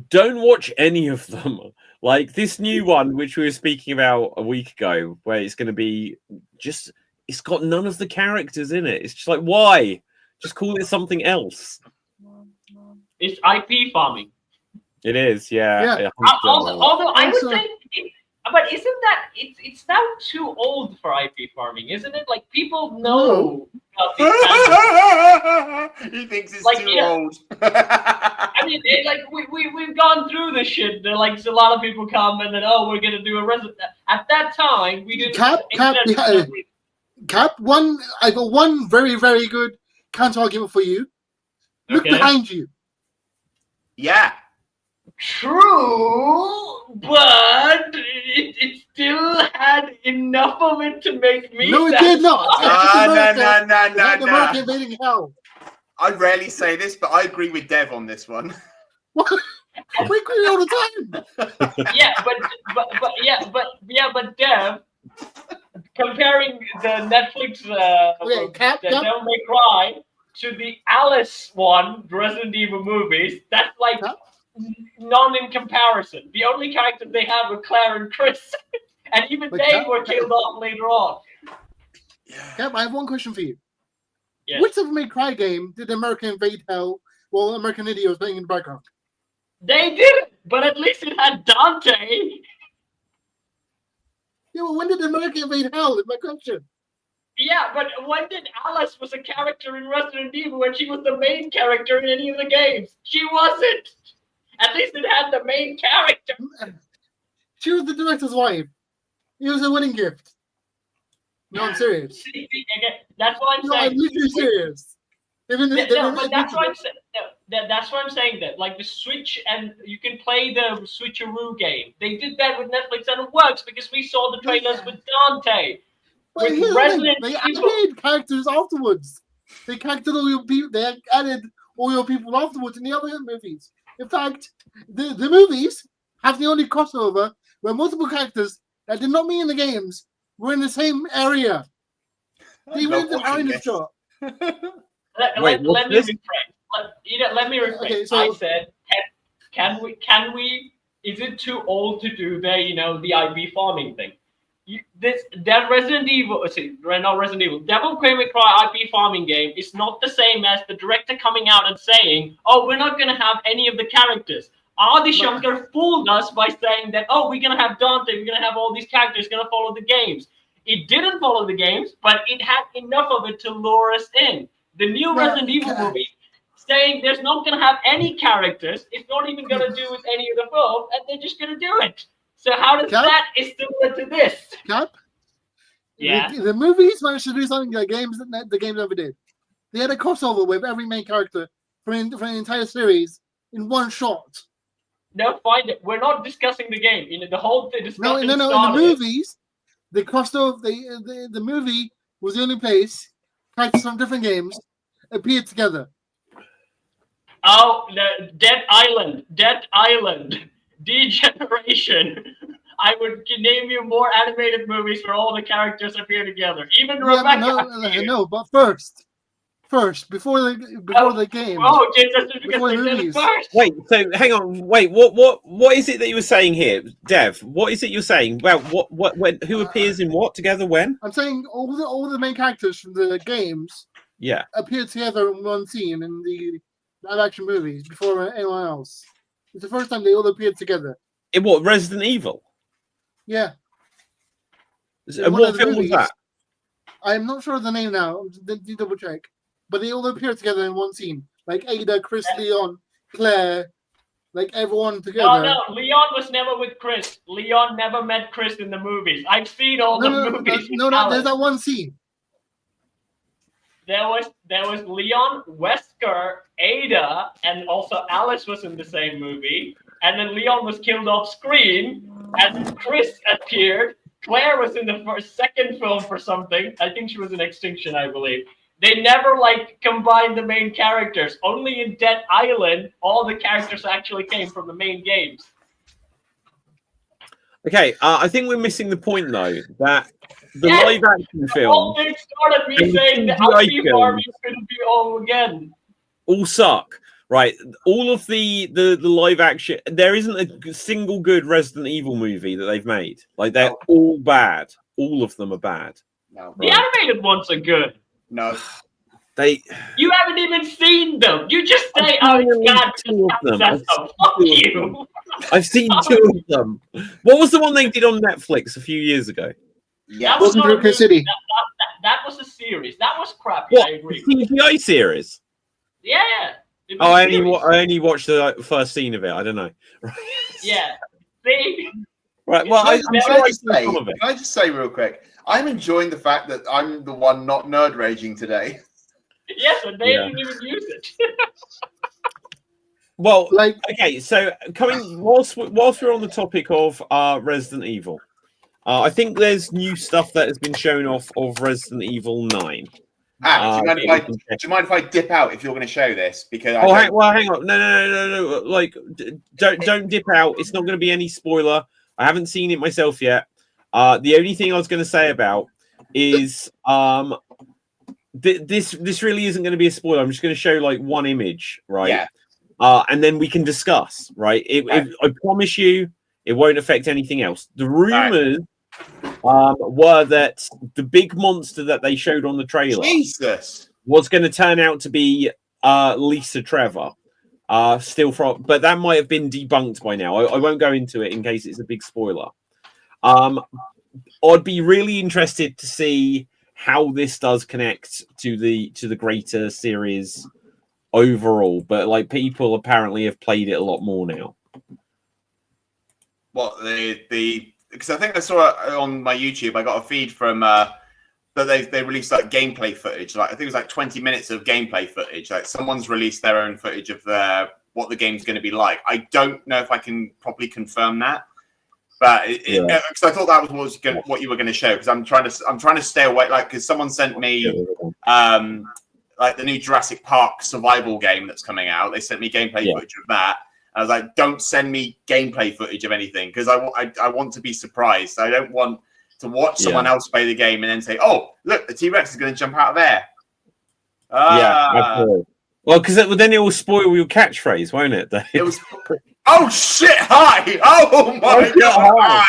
Don't watch any of them. Like this new one, which we were speaking about a week ago, where it's going to be just. It's got none of the characters in it. It's just like, why? Just call it something else. It's IP farming. It is, yeah. Yeah. Although I would Also- say, but isn't that it's now too old for IP farming, isn't it? Like people know about these kinds of, He thinks it's Like, too yeah. old. I mean, like we've gone through this shit. Like a lot of people come and then we're gonna do a Resident. At that time, we didn't. Cap, internet- Cap, I got one very, very good counter argument for you. Look Okay. behind you. Yeah. True, but it still had enough of it to make me. No, it did not. No. America invading hell. I rarely say this, but I agree with Dev on this one. What? We agree all the time. Yeah, but Dev, comparing the Netflix Cap, the Devil May Cry to the Alice one, the Resident Evil movies, that's like Cap? none in comparison. The only characters they had were Claire and Chris, and even But they Cap- were killed off later on. Cap, I have one question for you. Yes. Which Devil May Cry game did America invade hell while American Idiot was playing in the background? They didn't, but at least it had Dante. Yeah, well, when did America invade hell? Is my question. Yeah, but when did Alice was a character in Resident Evil when she was the main character in any of the games? She wasn't. At least it had the main character. She was the director's wife. It was a wedding gift. No, I'm serious. See, again, that's what I'm No, I'm saying. literally serious. Even No, but that's what I'm saying. That's what I'm saying. That like the Switch, and you can play the Switcheroo game. They did that with Netflix, and it works because we saw the trailers with Dante. But with here's the thing, Resident they Evil. added characters afterwards. They charactered all your people. They added all your people afterwards in the other movies. In fact, the movies have the only crossover where multiple characters that did not meet in the games were in the same area. They I'm were not in the watching iron this. shot. Wait, Let me what's rephrase. Let me rephrase. Okay, so- I said, can we? Is it too old to do the IP farming thing? That Resident Evil, not Resident Evil, Devil May Cry IP farming game is not the same as the director coming out and saying, "Oh, we're not going to have any of the characters." Adi Shankar fooled us by saying that, "Oh, we're going to have Dante, we're going to have all these characters going to follow the games." It didn't follow the games, but it had enough of it to lure us in. The new Well, Resident Evil okay. movie saying there's not going to have any characters, it's not even going to do with any of the film, and they're just going to do it. So how does Cap? that is similar to this? Cap? Yeah. The movies managed to do something that the games never did. They had a crossover with every main character for an entire series in one shot. No, find it. We're not discussing the game. The whole discussion No. In the started. movies, they crossed over. The movie was the only place characters from different games appeared together. Oh, the Dead Island, Degeneration. I would name you more animated movies where all the characters appear together. Even Yeah, but Rebecca. no, but first, before the game. Oh, Jesus, because Before the they did it movies. first. Wait, so hang on. Wait, what is it that you were saying here, Dev? What is it you're saying about who appears in what together when? I'm saying all the main characters from the games Yeah. appear together in one scene in the live action movies before anyone else. It's the first time they all appeared together. In what, Resident Evil? Yeah. And one what of the film was movies. that? I'm not sure of the name now. Need to double check. But they all appear together in one scene. Like Ada, Chris, Leon, Claire, like everyone together. No, Leon was never with Chris. Leon never met Chris in the movies. I've seen all the movies. No, there's that one scene. There was Leon, Wesker, Ada, and also Alice was in the same movie. And then Leon was killed off screen, and Chris appeared. Claire was in the second film for something. I think she was in Extinction, I believe. They never combined the main characters. Only in Dead Island, all the characters actually came from the main games. Okay, I think we're missing the point though that the live action The film whole thing started me saying the Alfie Barbie is going to be all again. all suck, right? All of the live action, there isn't a single good Resident Evil movie that they've made. Like they're all bad. All of them are bad. No. The animated ones are good. No. You haven't even seen them. You just say, "Oh, it's God." Fuck you. I've seen two of them. What was the one they did on Netflix a few years ago? Yeah. That was Wasn't not a Broken movie. City. That was a series. That was crappy. What? I agree. The CGI series? Yeah. It was Oh, a I series. only watched the first scene of it. I don't know. Yeah. See? Right. Well, I'm Can sure I I just saw say, some of it. can I just say real quick? I'm enjoying the fact that I'm the one not nerd raging today. Yes, and they Yeah. didn't even use it. Well, Like okay. So whilst we're on the topic of Resident Evil, I think there's new stuff that has been shown off of Resident Evil 9. Do you mind if I dip out if you're going to show this? Because hang on. No. Like, don't dip out. It's not going to be any spoiler. I haven't seen it myself yet. The only thing I was going to say about is this really isn't going to be a spoiler. I'm just going to show like one image, right? Yeah. And then we can discuss, right? I promise you, it won't affect anything else. The rumors were that the big monster that they showed on the trailer was going to turn out to be Lisa Trevor. But that might have been debunked by now. I won't go into it in case it's a big spoiler. I'd be really interested to see how this does connect to the greater series overall. But like people apparently have played it a lot more now. What because I think I saw it on my YouTube. I got a feed from that they released like gameplay footage. Like I think it was like 20 minutes of gameplay footage. Like someone's released their own footage of what the game's going to be like. I don't know if I can properly confirm that, but because I thought that was what you were going to show. Because I'm trying to stay away. Like because someone sent me like the new Jurassic Park survival game that's coming out. They sent me gameplay footage of that. I was like, don't send me gameplay footage of anything because I want to be surprised. I don't want to watch someone else play the game and then say, oh, look, the T-Rex is going to jump out of there. Absolutely. Well, because then it will spoil your catchphrase, won't it? It was, oh, shit, hi! Oh, my God, hi!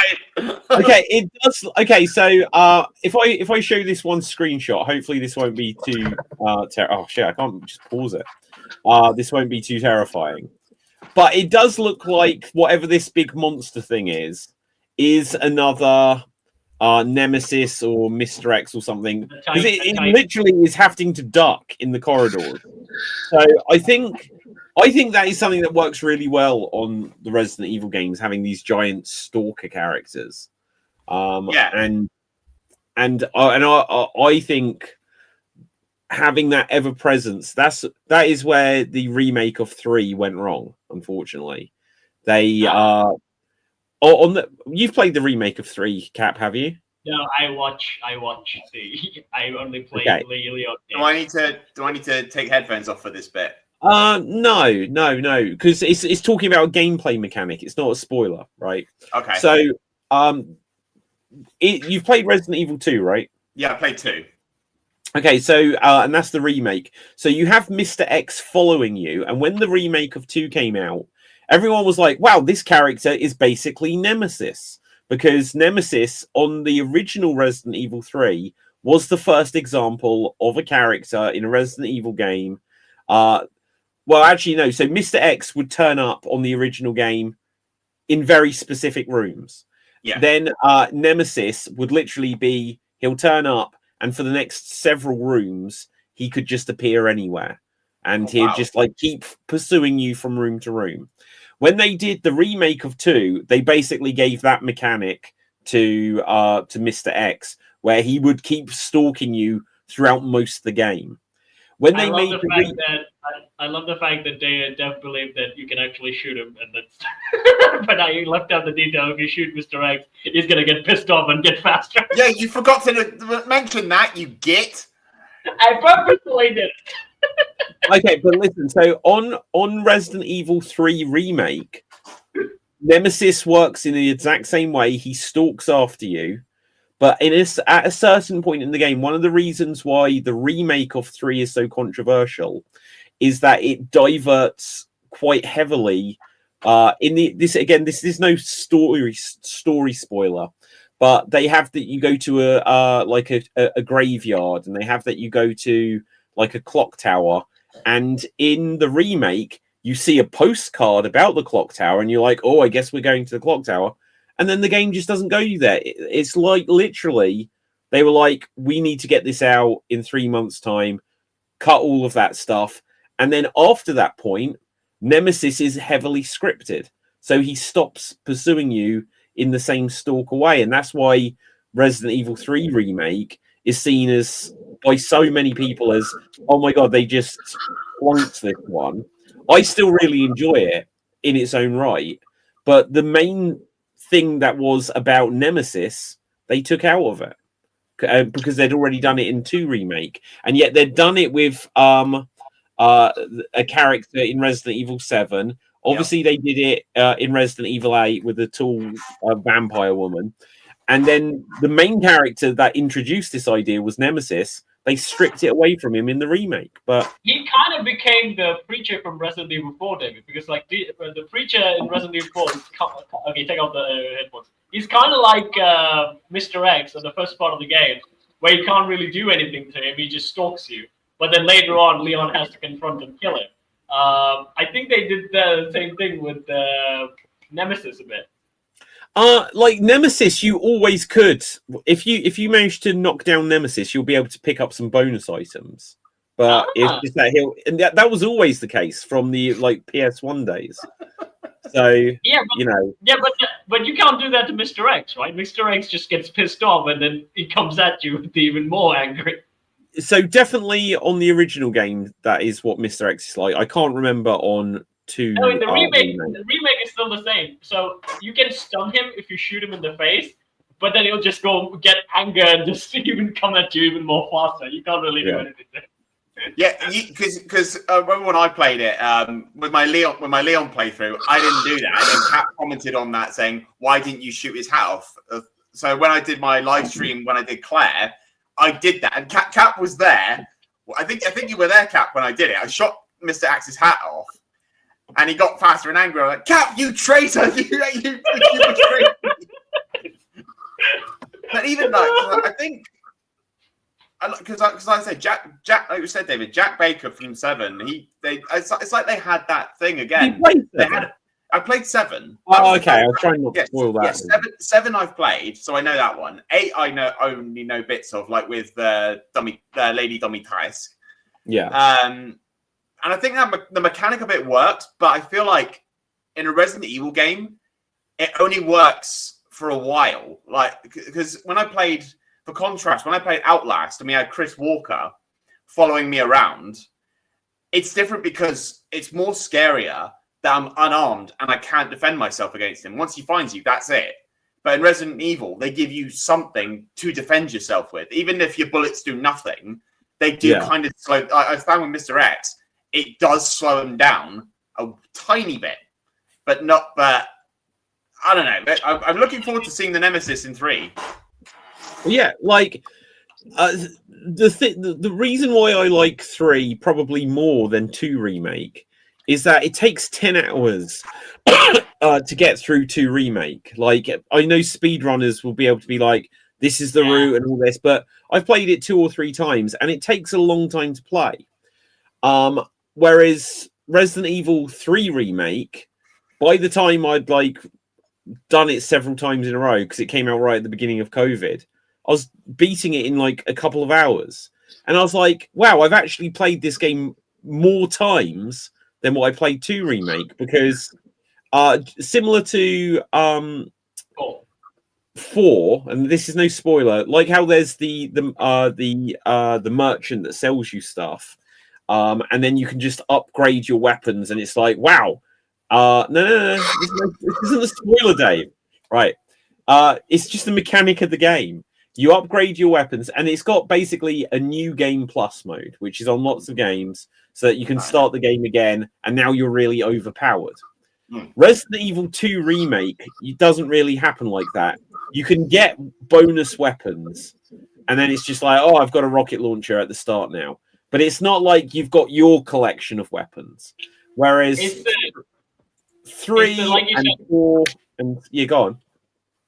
Okay, it does. Okay, so if I show this one screenshot, hopefully this won't be too oh, shit, I can't just pause it. This won't be too terrifying. But it does look like whatever this big monster thing is another Nemesis or Mr. X or something. Because it literally is having to duck in the corridors. So I think that is something that works really well on the Resident Evil games, having these giant stalker characters. And I think having that ever presence, that is where the remake of 3 went wrong, unfortunately. They you've played the remake of 3, Cap, have you? No, I watch the I only play Leon. Do I need to take headphones off for this bit? No, because it's talking about a gameplay mechanic. It's not a spoiler, right? Okay. So You've played Resident Evil 2, right? Yeah, I played 2. Okay, so and that's the remake. So you have Mr. X following you, and when the remake of 2 came out, everyone was like, wow, this character is basically Nemesis. Because Nemesis on the original Resident Evil 3 was the first example of a character in a Resident Evil game. Well, actually, no. So Mr. X would turn up on the original game in very specific rooms. Yeah. Then Nemesis would literally be, he'll turn up, and for the next several rooms, he could just appear anywhere. And he'd just like keep pursuing you from room to room. When they did the remake of 2, they basically gave that mechanic to Mr. X, where he would keep stalking you throughout most of the game. When they made I love the fact that they Dev believe that you can actually shoot him, and that's. But I left out the detail. If you shoot Mr. X, he's gonna get pissed off and get faster. Yeah, you forgot to mention that. You git. I purposely did. Okay, but listen. So on Resident Evil 3 remake, Nemesis works in the exact same way. He stalks after you. But at a certain point in the game, one of the reasons why the remake of 3 is so controversial is that it diverts quite heavily. This is no story spoiler, but they have that you go to a graveyard, and they have that you go to like a clock tower, and in the remake you see a postcard about the clock tower, and you're like, oh, I guess we're going to the clock tower. And then the game just doesn't go you there. It's like literally they were like, we need to get this out in 3 months' time, cut all of that stuff. And then after that point, Nemesis is heavily scripted. So he stops pursuing you in the same stalker way. And that's why Resident Evil 3 Remake is seen as, by so many people, as, oh my God, they just flunked this one. I still really enjoy it in its own right. But the main thing that was about Nemesis, they took out of it because they'd already done it in 2 Remake, and yet they'd done it with a character in Resident Evil 7. Obviously, they did it in Resident Evil 8 with a tall vampire woman, and then the main character that introduced this idea was Nemesis. They stripped it away from him in the remake, but he kind of became the preacher from Resident Evil 4, David, because like the preacher in Resident Evil 4 is okay, take off the headphones. He's kind of like Mr. X in the first part of the game, where you can't really do anything to him; he just stalks you. But then later on, Leon has to confront and kill him. I think they did the same thing with Nemesis a bit. Like Nemesis, you always could. If you manage to knock down Nemesis, you'll be able to pick up some bonus items. But it's that and that was always the case from the like PS1 days. So yeah, but you can't do that to Mr. X, right? Mr. X just gets pissed off, and then he comes at you with even more angry. So definitely on the original game, that is what Mr. X is like. I can't remember on 2. No, in the remake is still the same. So you can stun him if you shoot him in the face, but then he'll just go get anger and just even come at you even more faster. You can't really do anything there. Yeah, because when I played it with my Leon playthrough, I didn't do that. And then Kat commented on that saying, "Why didn't you shoot his hat off?" So when I did my live stream, when I did Claire, I did that, and Kat was there. I think you were there, Kat, when I did it. I shot Mr. Axe's hat off, and he got faster and angrier. I'm like, Kat, you traitor! You betrayed me. But even though I think. Because like I said, Jack, like you said, David, Jack Baker from 7. It's like they had that thing again. I played 7. Oh, okay. I'll try not to spoil that. Yeah, 7 I've played, so I know that one. 8 I only know bits of, like with Lady Domitrice. Yeah. And I think that the mechanic of it works, but I feel like in a Resident Evil game, it only works for a while. Like, because when I played. For contrast, when I played Outlast, I had Chris Walker following me around. It's different because it's more scarier that I'm unarmed and I can't defend myself against him. Once he finds you, that's it. But in Resident Evil, they give you something to defend yourself with. Even if your bullets do nothing, they do kind of slow. I found with Mr. X, it does slow him down a tiny bit, but not. But I don't know. I'm looking forward to seeing the Nemesis in 3. Yeah, like the reason why I like 3 probably more than 2 remake is that it takes 10 hours to get through 2 remake. Like, I know speedrunners will be able to be like, this is the route and all this, but I've played it 2 or 3 times and it takes a long time to play. Whereas Resident Evil 3 remake, by the time I'd like done it several times in a row, because it came out right at the beginning of COVID, I was beating it in like a couple of hours. And I was like, wow, I've actually played this game more times than what I played 2 remake, because similar to 4, and this is no spoiler, like how there's the merchant that sells you stuff, and then you can just upgrade your weapons, and it's like, wow, no, this isn't a spoiler, Dave, right? It's just the mechanic of the game. You upgrade your weapons, and it's got basically a new game plus mode, which is on lots of games, so that you can start the game again, and now you're really overpowered. Resident Evil 2 remake, it doesn't really happen like that. You can get bonus weapons, and then it's just like, oh, I've got a rocket launcher at the start now. But it's not like you've got your collection of weapons. Whereas 3 and 4, and yeah, go on.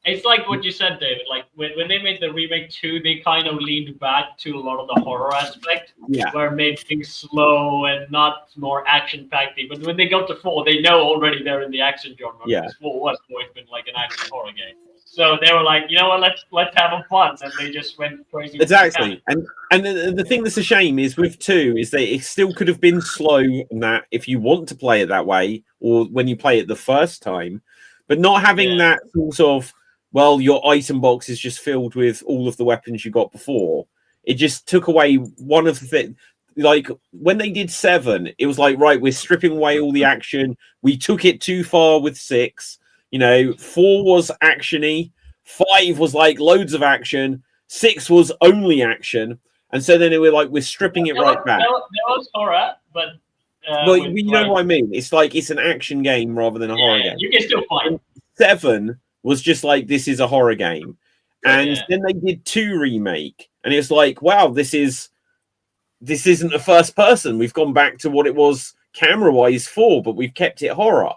It's like what you said, David. Like when they made the remake 2, they kind of leaned back to a lot of the horror aspect, where it made things slow and not more action-packed. But when they got to 4, they know already they're in the action genre. Yeah. Because 4 was always been like an action horror game. So they were like, you know what, let's have a fun, and they just went crazy. Exactly, and the thing that's a shame is with 2 is that it still could have been slow in that if you want to play it that way, or when you play it the first time, but not having that sort of, well, your item box is just filled with all of the weapons you got before. It just took away one of the things. Like when they did 7, it was like, right, we're stripping away all the action. We took it too far with 6. 4 was actiony. 5 was like loads of action. 6 was only action. And so then we're stripping it right back. There was horror, but well, you know what I mean. It's like it's an action game rather than a horror game. You can still fight. 7 was just like, this is a horror game. And then they did 2 remake, and it's like, wow, this isn't a first person. We've gone back to what it was camera wise 4, but we've kept it horror.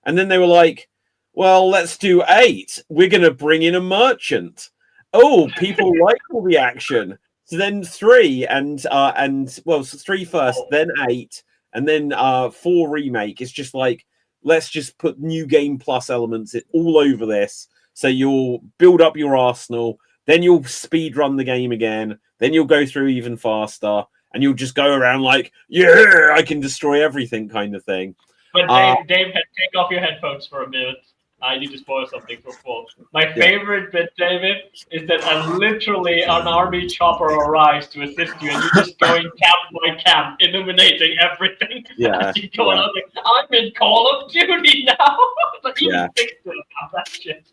And then they were like, well, let's do 8. We're gonna bring in a merchant. Oh, people like all the action. So then 3 and 3 first, then 8, and then 4 remake. It's just like, let's just put new game plus elements all over this. So you'll build up your arsenal, then you'll speed run the game again, then you'll go through even faster, and you'll just go around like, yeah, I can destroy everything kind of thing. But Dave, take off your headphones for a minute. I need to spoil something for Paul. My favorite bit, David, is that literally an army chopper arrives to assist you, and you're just going camp by camp, illuminating everything. Yeah. You go on, like, I'm in Call of Duty now. Like, even think about that shit.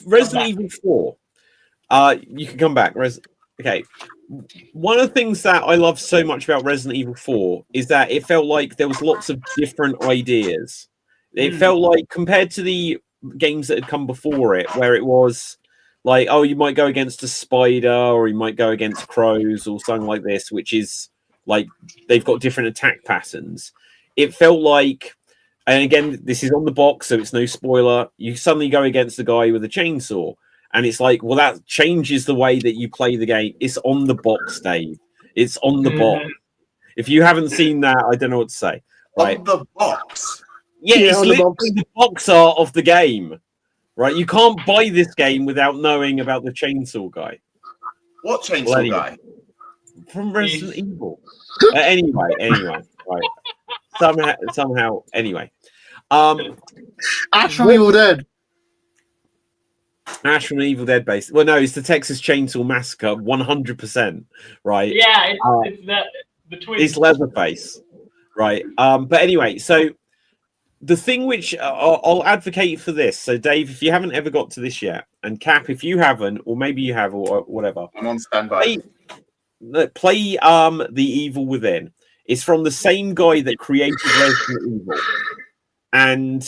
Resident Evil 4. You can come back. Okay. One of the things that I love so much about Resident Evil 4 is that it felt like there was lots of different ideas. It felt like, compared to the games that had come before it, where it was like, oh, you might go against a spider, or you might go against crows, or something like this, which is like, they've got different attack patterns. It felt like, and again, this is on the box, so it's no spoiler, you suddenly go against a guy with a chainsaw. And it's like, well, that changes the way that you play the game. It's on the box, Dave. It's on the box. If you haven't seen that, I don't know what to say. Right? On the box? Yeah, it's literally the box art of the game. Right? You can't buy this game without knowing about the chainsaw guy. What chainsaw guy? From Resident Evil. Anyway. Right. Somehow, anyway. Ash from Evil Dead. Ash from Evil Dead based. Well, no, it's the Texas Chainsaw Massacre, 100%. Right? Yeah, it's that the twins. It's Leatherface, right? But anyway, so the thing which I'll advocate for this. So, Dave, if you haven't ever got to this yet, and Cap, if you haven't, or maybe you have, or whatever, I'm on standby. Play The Evil Within. It's from the same guy that created Resident Evil. and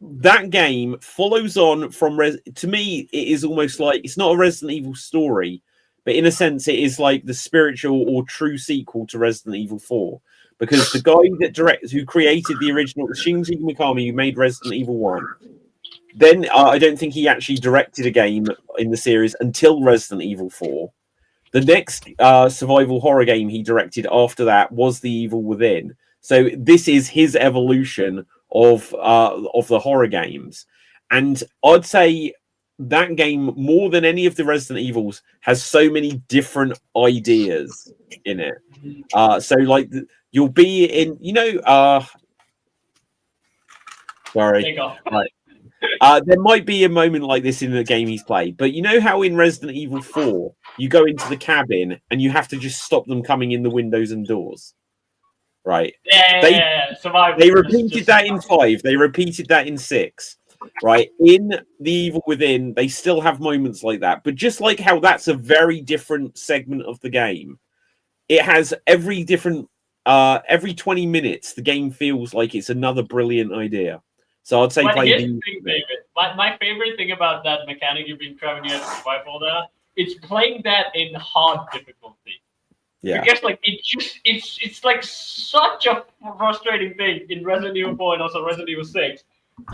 that game follows on from. To me, it is almost like it's not a Resident Evil story, but in a sense, it is like the spiritual or true sequel to Resident Evil 4. Because the guy who created the original Shinji Mikami, who made Resident Evil 1, then I don't think he actually directed a game in the series until Resident Evil 4. The next survival horror game he directed after that was The Evil Within. So this is his evolution of the horror games, and I'd say that game, more than any of the Resident Evils, has so many different ideas in it. So like you'll be in, sorry, right. There might be a moment like this in the game he's played, but you know how in Resident Evil 4 you go into the cabin and you have to just stop them coming in the windows and doors, right? They repeated that in 5. They repeated that in 6, right? In The Evil Within, they still have moments like that, but just like how that's a very different segment of the game, it has every 20 minutes the game feels like it's another brilliant idea. So I'd say play here's the thing, David. My favorite thing about that mechanic you've been trying to get survival there, it's playing that in hard difficulty. Yeah. Because like it's like such a frustrating thing in Resident Evil 4 and also Resident Evil 6.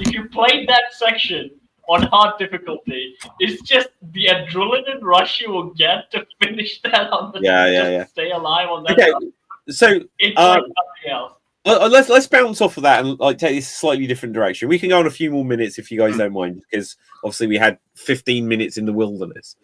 If you played that section on hard difficulty, it's just the adrenaline rush you will get to finish that on the stay alive on that. Okay, so it's like nothing else. Let's bounce off of that and like take this slightly different direction. We can go on a few more minutes if you guys don't mind, because obviously we had 15 minutes in the wilderness.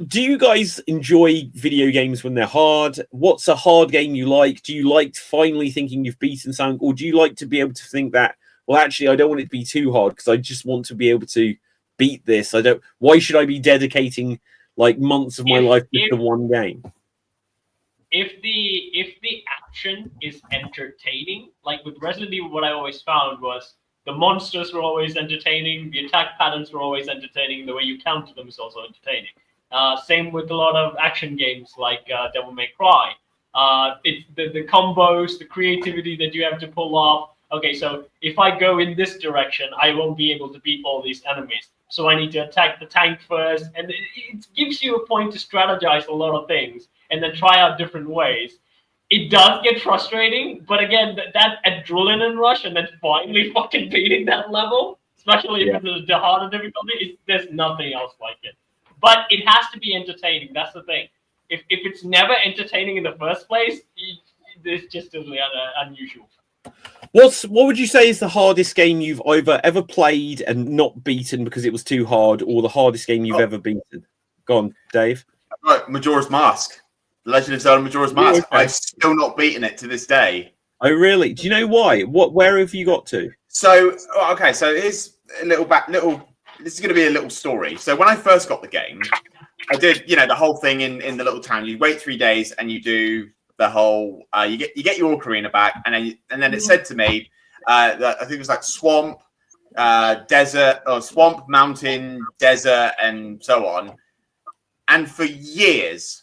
Do you guys enjoy video games when they're hard? What's a hard game you like? Do you like finally thinking you've beaten something, or do you like to be able to think that, well, actually, I don't want it to be too hard because I just want to be able to beat this. Why should I be dedicating like months of my life to one game? If the action is entertaining, like with Resident Evil, what I always found was the monsters were always entertaining, the attack patterns were always entertaining, the way you counter them is also entertaining. Same with a lot of action games like Devil May Cry. It's the combos, the creativity that you have to pull off. Okay, so if I go in this direction, I won't be able to beat all these enemies. So I need to attack the tank first, and it gives you a point to strategize a lot of things and then try out different ways. It does get frustrating, but again, that adrenaline rush and then finally fucking beating that level, especially if it's the harder difficulty, there's nothing else like it. But it has to be entertaining. That's the thing. If it's never entertaining in the first place, it's just totally unusual. What would you say is the hardest game you've either ever played and not beaten because it was too hard, or the hardest game you've ever beaten? Go on, Dave. Right, Majora's Mask. Legend of Zelda Majora's Mask. Okay. I've still not beaten it to this day. Oh, really? Do you know why? Where have you got to? So, okay, so here's a this is going to be a little story. So when I first got the game, I did, the whole thing in the little town. You wait 3 days and you do the whole. You get your ocarina back, and then it said to me that I think it was like swamp, desert, or swamp, mountain, desert, and so on. And for years,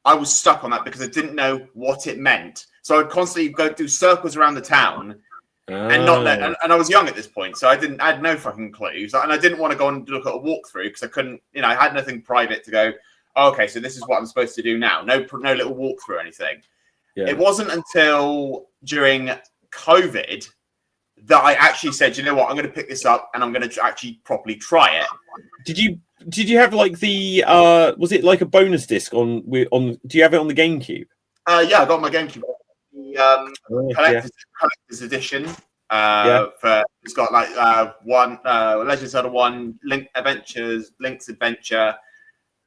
I was stuck on that because I didn't know what it meant. So I'd constantly go do circles around the town. And not and I was young at this point, so I had no fucking clues, and I didn't want to go and look at a walkthrough because I couldn't, I had nothing private to go. Oh, okay, so this is what I'm supposed to do now. No little walkthrough or anything. Yeah. It wasn't until during COVID that I actually said, you know what, I'm going to pick this up and I'm going to actually properly try it. Did you have like the was it like a bonus disc on? Do you have it on the GameCube? Yeah, I got my GameCube. Collector's edition. It's got like one Legend of Zelda 1, Link's Adventure,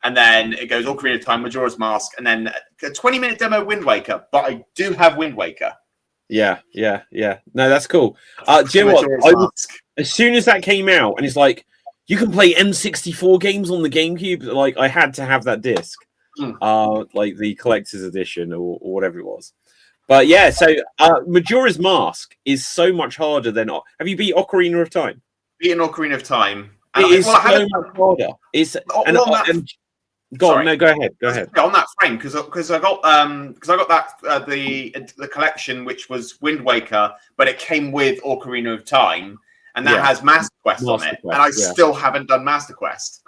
and then it goes Ocarina of Time, Majora's Mask, and then a 20-minute demo of Wind Waker. But I do have Wind Waker. Yeah. No, that's cool. Do you know what? As soon as that came out, and it's like you can play N64 games on the GameCube, like I had to have that disc, like the collector's edition or whatever it was. But yeah, so Majora's Mask is so much harder than. Have you beat Ocarina of Time? Beaten Ocarina of Time. It is so much harder. Go on, Sorry. no, go ahead. Go ahead. On that frame, because I got that the collection which was Wind Waker, but it came with Ocarina of Time, and that has Master Quest on it, and I still haven't done Master Quest.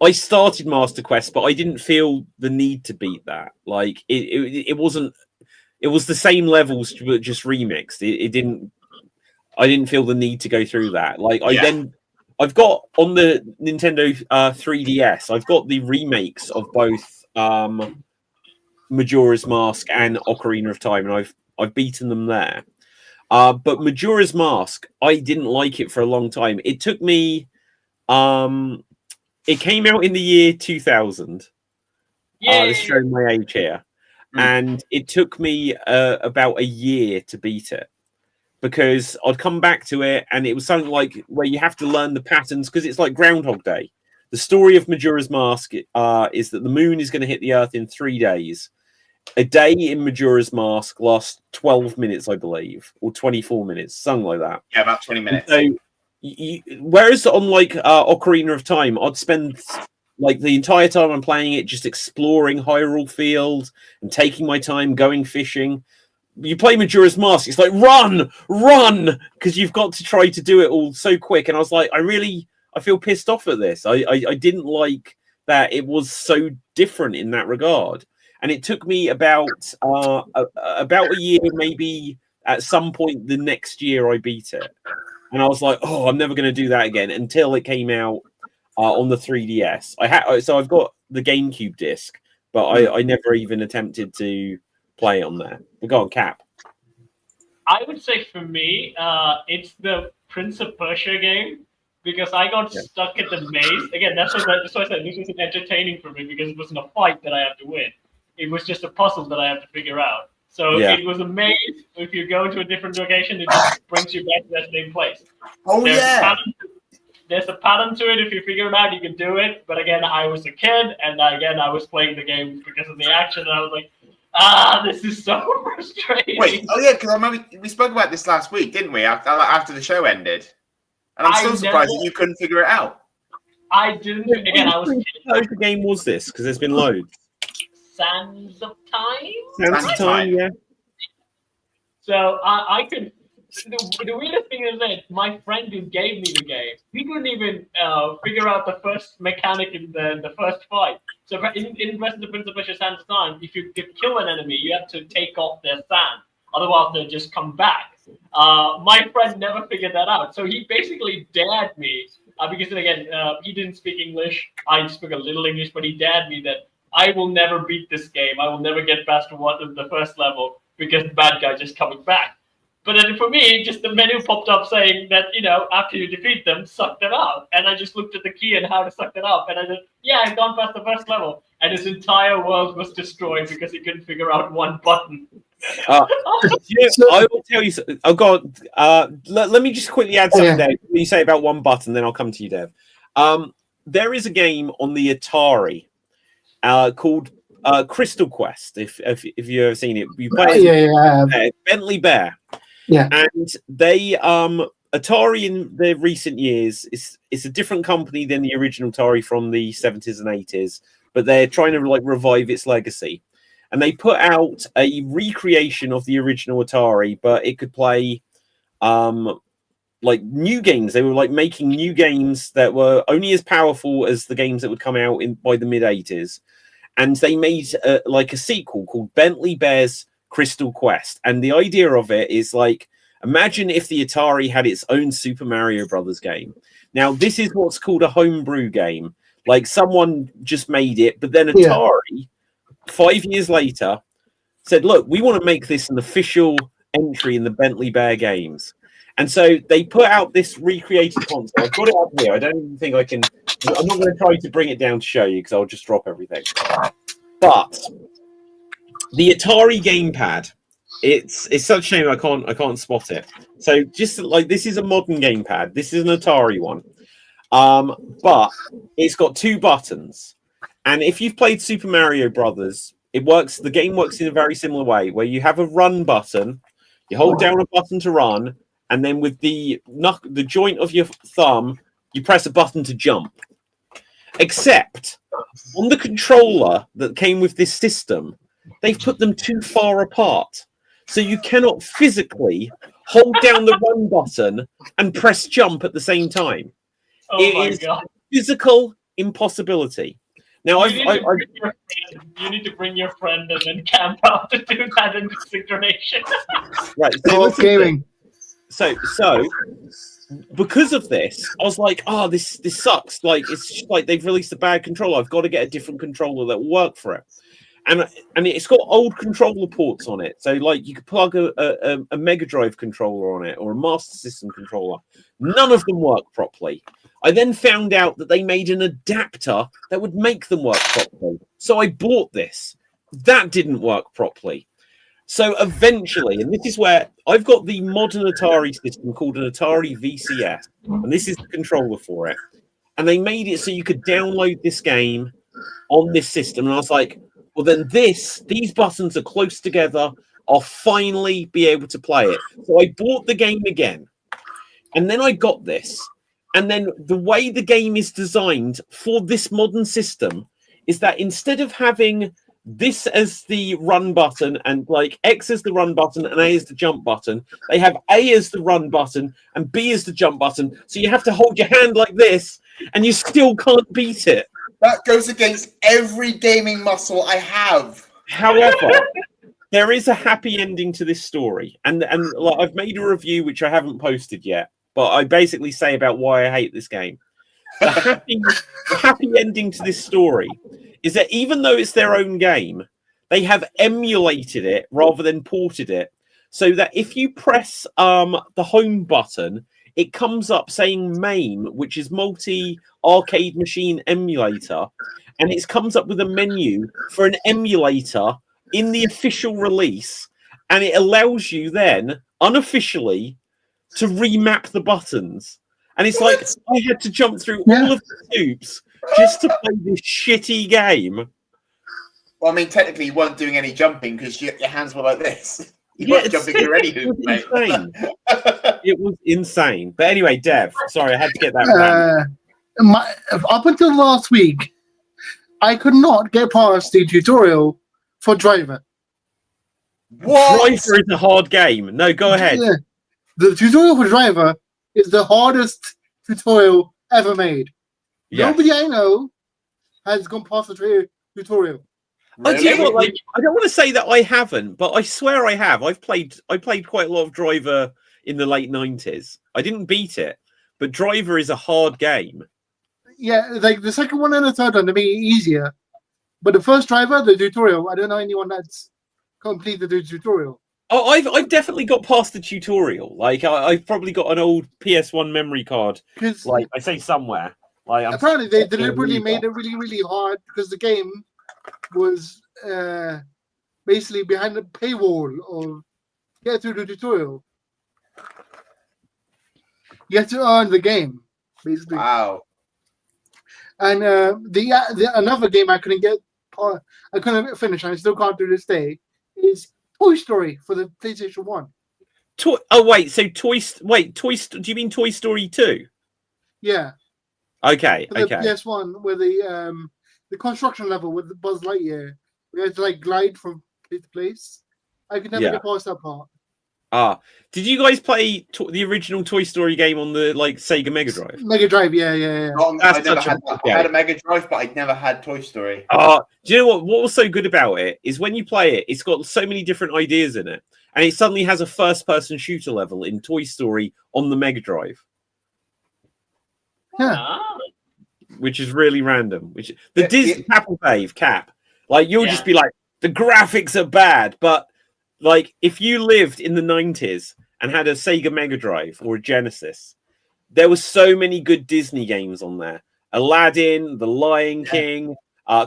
I started Master Quest, but I didn't feel the need to beat that. Like it wasn't. It was the same levels, but just remixed. It didn't. I didn't feel the need to go through that. Like I've got on the Nintendo 3DS, I've got the remakes of both Majora's Mask and Ocarina of Time, and I've beaten them there. But Majora's Mask, I didn't like it for a long time. It took me. It came out in the year 2000. It's showing my age here, and it took me about a year to beat it. Because I'd come back to it, and it was something like where you have to learn the patterns, because it's like Groundhog Day. The story of Majora's Mask is that the moon is going to hit the Earth in 3 days. A day in Majora's Mask lasts 12 minutes, I believe, or 24 minutes, something like that. Yeah, about 20 minutes. So, whereas on like Ocarina of Time, I'd spend like the entire time I'm playing it just exploring Hyrule Field and taking my time going fishing. You play Majora's Mask, it's like run, because you've got to try to do it all so quick. And I was like, I feel pissed off at this. I didn't like that it was so different in that regard. And it took me about a year, maybe at some point the next year I beat it. And I was like, oh, I'm never going to do that again until it came out on the 3DS. So I've got the GameCube disc, but I never even attempted to play on there. But go on, Cap. I would say for me, it's the Prince of Persia game, because I got stuck at the maze. Again, that's why I said this wasn't entertaining for me, because it wasn't a fight that I have to win. It was just a puzzle that I have to figure out. So it was a maze. If you go to a different location, it just brings you back to that same place. There's a pattern to it. If you figure it out, you can do it. But again, I was a kid, and again, I was playing the game because of the action, and I was like, this is so frustrating. Wait, because I remember we spoke about this last week, didn't we? After the show ended, and I'm still surprised that you couldn't figure it out. I didn't. Again, I was. What game was this? Because there's been loads. Sands of Time. Sands of Time, yeah. So I could. The weirdest thing is that my friend who gave me the game, he couldn't even figure out the first mechanic in the first fight. So in Resident Evil Prince of Persia Sands of Time, if you kill an enemy, you have to take off their sand. Otherwise, they'll just come back. My friend never figured that out. So he basically dared me, because again, he didn't speak English. I speak a little English, but he dared me that I will never beat this game. I will never get past the first level because the bad guy just coming back. But then for me, just the menu popped up saying that, after you defeat them, suck them out. And I just looked at the key and how to suck them out. And I said, I've gone past the first level. And his entire world was destroyed because he couldn't figure out one button. I will tell you. Oh God, let me just quickly add something there. You say about one button, then I'll come to you, Dev. There is a game on the Atari called Crystal Quest. If you've ever seen it, you play Bentley Bear. Yeah, and they Atari in the recent years it's a different company than the original Atari from the 70s and 80s, but they're trying to revive its legacy. And they put out a recreation of the original Atari, but it could play new games. They were making new games that were only as powerful as the games that would come out by the mid 80s. And they made a sequel called Bentley Bear's Crystal Quest. And the idea of it is imagine if the Atari had its own Super Mario Brothers game. Now, this is what's called a homebrew game. Someone just made it, but then Atari, 5 years later, said, look, we want to make this an official entry in the Bentley Bear games. And so they put out this recreated console. I've got it up here. I don't even think I can. I'm not going to try to bring it down to show you because I'll just drop everything. But the Atari gamepad, it's such a shame I can't spot it. So just this is a modern gamepad. This is an Atari one. But it's got two buttons. And if you've played Super Mario Brothers, the game works in a very similar way where you have a run button, you hold down a button to run, and then with the joint of your thumb, you press a button to jump. Except on the controller that came with this system, they've put them too far apart. So you cannot physically hold down the run button and press jump at the same time. Oh It my is god. physical impossibility. Now, You need to bring your friend and then camp out to do that in synchronization. right. Co-op gaming. So because of this, I was like, oh, this sucks. Like, it's just like they've released a bad controller. I've got to get a different controller that will work for it. And it's got old controller ports on it. So, like, you could plug a Mega Drive controller on it or a Master System controller. None of them work properly. I then found out that they made an adapter that would make them work properly. So I bought this. That didn't work properly. So eventually, and this is where I've got the modern Atari system called an Atari VCS, and this is the controller for it. And they made it so you could download this game on this system. And I was like, well, then these buttons are close together. I'll finally be able to play it. So I bought the game again. And then I got this. And then the way the game is designed for this modern system is that instead of having this as the run button and like X as the run button and A as the jump button, they have A as the run button and B as the jump button. So you have to hold your hand like this and you still can't beat it. That goes against every gaming muscle I have. However, there is a happy ending to this story. And like, I've made a review, which I haven't posted yet, but I basically say about why I hate this game. The happy ending to this story is that even though it's their own game, they have emulated it rather than ported it. So that if you press the home button, it comes up saying MAME, which is multi-arcade machine emulator. And it comes up with a menu for an emulator in the official release. And it allows you then, unofficially, to remap the buttons. And it's like I had to jump through all of the hoops just to play this shitty game. Well, I mean, technically, you weren't doing any jumping because your hands were like this. You weren't jumping through any hoops, mate. It was insane. But anyway, Dev, sorry, I had to get that up until last week, I could not get past the tutorial for Driver. What? Driver is a hard game. No, go ahead. Yeah. The tutorial for Driver is the hardest tutorial ever made. Yes. Nobody I know has gone past the tutorial. Really? You know what, like, I don't want to say that I haven't, but I swear I have. I played quite a lot of Driver in the late 90s. I didn't beat it, but Driver is a hard game. Yeah, like the second one and the third one, they make it easier. But the first Driver, the tutorial, I don't know anyone that's completed the tutorial. Oh, I've definitely got past the tutorial. Like I've probably got an old PS1 memory card. Like I say somewhere. Like apparently they deliberately made it really, really hard because the game was basically behind the paywall of get through the tutorial. You have to earn the game, basically. Wow. And the another game I couldn't finish, and I still can't to this day, is Toy Story for the PlayStation 1. Do you mean Toy Story 2? Yeah. Okay. For the PS1, where the construction level with the Buzz Lightyear, we had to like glide from place to place. I could never get past that part. Did you guys play the original Toy Story game on the like Sega Mega Drive? Mega Drive, yeah. I had a Mega Drive, but I'd never had Toy Story. Do you know what was so good about it is when you play it, it's got so many different ideas in it, and it suddenly has a first-person shooter level in Toy Story on the Mega Drive. Yeah. Which is really random. Disney Cap, like you'll just be like, the graphics are bad, but like if you lived in the 90s and had a Sega Mega Drive or a Genesis, there were so many good Disney games on there. Aladdin, The Lion King,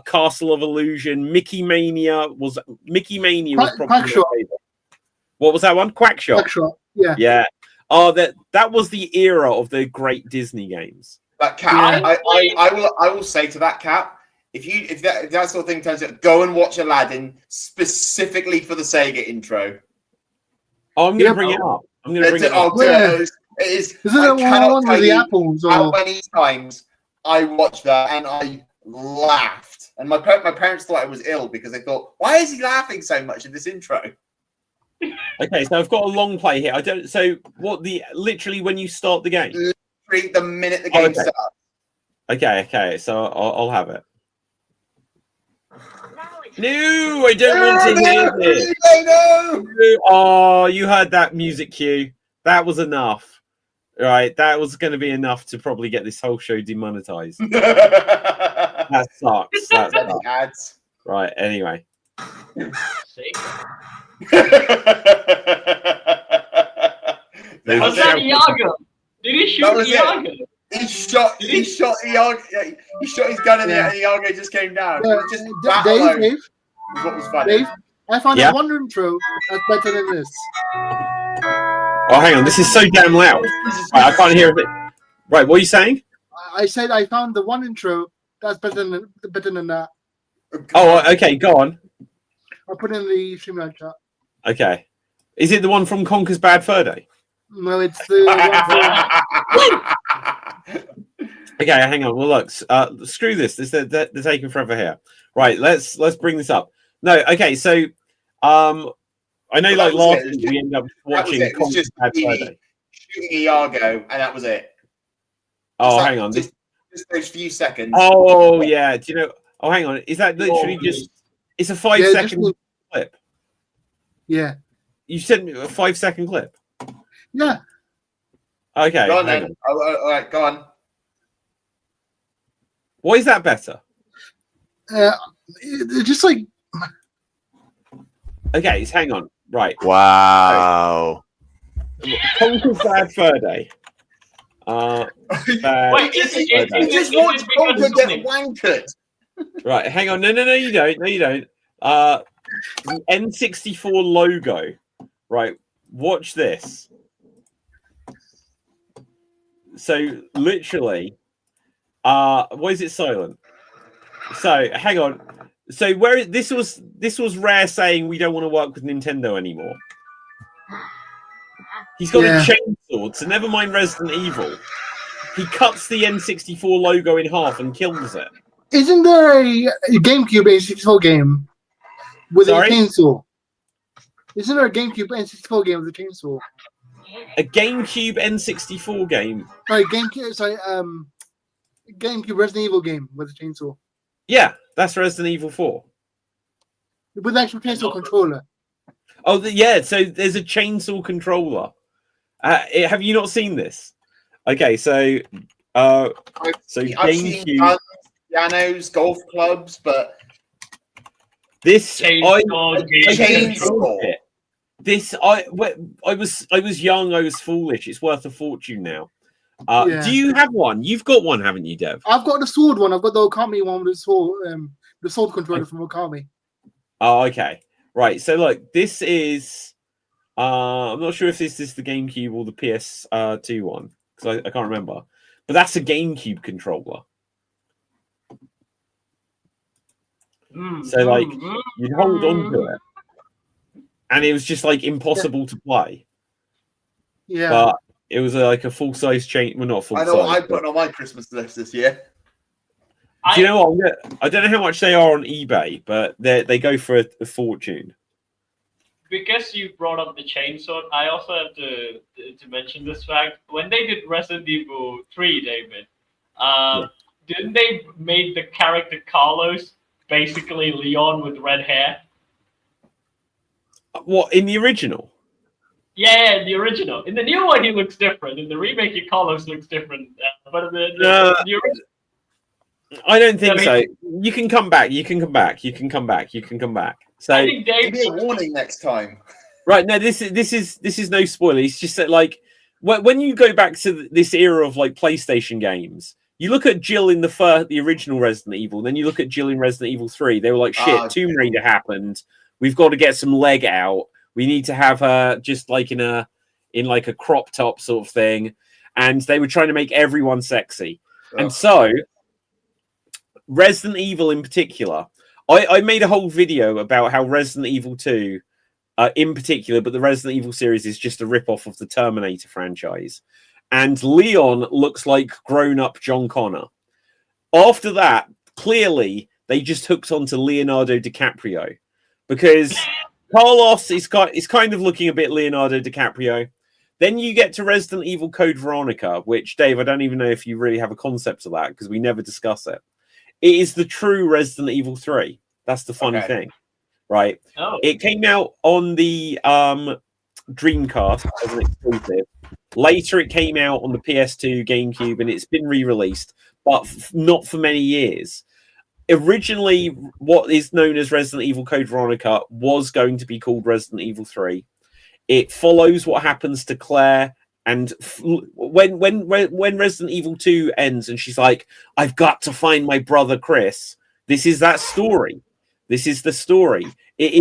Castle of Illusion, Mickey Mania was probably my favorite. What was that one? Quackshot. Quackshot. Yeah. Yeah. Oh, that was the era of the great Disney games. That Cap, I will say to that Cap, if that sort of thing turns out, go and watch Aladdin specifically for the Sega intro. Oh, I'm going to bring it up. It is. Isn't it one with the apples? How many times I watched that and I laughed. And my parents thought I was ill because they thought, why is he laughing so much in this intro? Okay, so I've got a long play here. I don't. So what? Literally when you start the game. Literally the minute the game starts. Okay. So I'll have it. No, I don't want to hear this. No. Oh, you heard that music cue. That was enough. Right, that was going to be enough to probably get this whole show demonetized. That sucks. That sucks. Ads. Right, anyway. See? Was that Iago? Did he shoot Iago? He shot Iago. He shot his gun in there, and Iago just came down. It was just that alone Dave, was what was funny. Dave, I found a wonder intro that's better than this. Oh, hang on. This is so damn loud. Right, I can't hear it. Right, what are you saying? I said I found the one intro that's better than that. Oh, okay. Go on. I'll put it in the StreamYard chat. Okay. Is it the one from Conker's Bad Fur Day? No, it's the one Okay, hang on. Well, look. Screw this. They're taking forever here. Right. Let's bring this up. No. Okay. So, I know, like last week, we ended up watching Conker's Bad Fur Day. Shooting Iago, and that was it. Oh, hang on. Just those few seconds. Oh, yeah. Do you know? Oh, hang on. Is that literally just? It's a 5-second clip. Yeah. You sent me a 5-second clip. Yeah. Okay. Go on then. All right, go on. Why is that better? Just like. Okay, so hang on. Right. Wow. Conker's Bad Fur Day. Wait, You just watch Conker get wankered. Right, hang on. No, you don't. No, you don't. The N64 logo. Right, watch this. So literally, why is it silent? So hang on. So where this was Rare saying we don't want to work with Nintendo anymore. He's got a chainsaw, so never mind Resident Evil. He cuts the N64 logo in half and kills it. Isn't there a GameCube N64 game with a chainsaw? Isn't there a GameCube N64 game with a chainsaw? A GameCube N64 game? Sorry, GameCube Resident Evil game with a chainsaw. Yeah, that's Resident Evil 4. With an actual chainsaw controller. Oh, yeah, so there's a chainsaw controller. Have you not seen this? Okay, so I've GameCube... seen guns, pianos, golf clubs, but... This... Chainsaw. This... I was young, I was foolish. It's worth a fortune now. Do you have one? You've got one, haven't you, Dev? I've got the sword one. I've got the Okami one with the sword controller from Okami. Oh, okay. Right. So look, this is I'm not sure if this is the GameCube or the PS2 one, because I can't remember. But that's a GameCube controller. So like you'd hold on to it. And it was just like impossible to play. Yeah. But it was like a full-size chain. Well, not full-size. I know what I'm putting on my Christmas list this year. Do you know what? I don't know how much they are on eBay, but they go for a fortune. Because you brought up the chainsaw, I also have to mention this fact. When they did Resident Evil 3, David, didn't they make the character Carlos basically Leon with red hair? What, in the original? Yeah, in the original. In the new one, he looks different. In the remake, Carlos looks different. But in the original... I don't think so. You can come back. You can come back. So I think Dave... Give me a warning next time. Right, no, this is no spoiler. It's just that, like, when you go back to this era of like PlayStation games, you look at Jill in the original Resident Evil, then you look at Jill in Resident Evil 3. They were like, shit, Tomb Raider happened. We've got to get some leg out. We need to have her just like in like a crop top sort of thing. And they were trying to make everyone sexy. Oh. And so Resident Evil in particular, I made a whole video about how Resident Evil 2 in particular, but the Resident Evil series is just a rip-off of the Terminator franchise. And Leon looks like grown-up John Connor. After that, clearly they just hooked onto Leonardo DiCaprio because Carlos is kind of looking a bit Leonardo DiCaprio. Then you get to Resident Evil Code Veronica, which, Dave, I don't even know if you really have a concept of that because we never discuss it. It is the true Resident Evil 3. That's the funny thing, right? Oh. It came out on the Dreamcast as an exclusive. Later, it came out on the PS2, GameCube, and it's been re-released, but not for many years. Originally, what is known as Resident Evil Code Veronica was going to be called Resident Evil 3. It follows what happens to Claire, and when Resident Evil 2 ends, and she's like, "I've got to find my brother Chris." This is that story. This is the story. It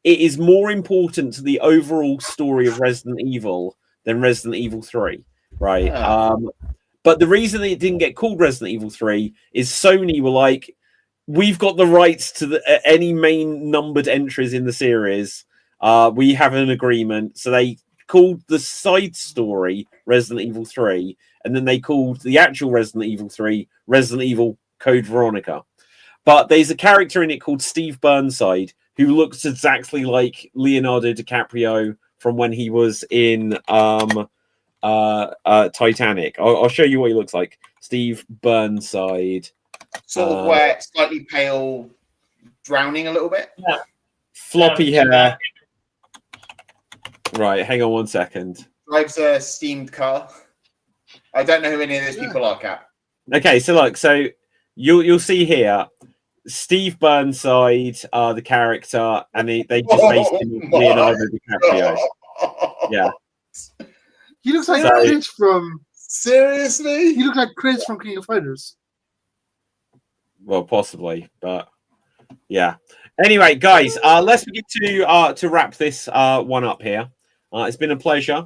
is more important to the overall story of Resident Evil than Resident Evil 3, right? Yeah. But the reason it didn't get called Resident Evil 3 is Sony were like, "We've got the rights to any main numbered entries in the series. We have an agreement." So they called the side story Resident Evil 3, and then they called the actual Resident Evil 3 Resident Evil Code Veronica. But there's a character in it called Steve Burnside who looks exactly like Leonardo DiCaprio from when he was in Titanic. I'll show you what he looks like. Steve Burnside. Sort of wet, slightly pale, drowning a little bit. Yeah. Floppy hair. Right, hang on 1 second. Drives a steamed car. I don't know who any of those people are, Cap. Okay, so look, so you'll see here, Steve Burnside, the character, and they just based him on Leonardo DiCaprio. Yeah. He looks like So- Chris from. Seriously? He looks like Chris from King of Fighters. Well, possibly, but yeah. Anyway, guys, let's begin to wrap this one up here. It's been a pleasure.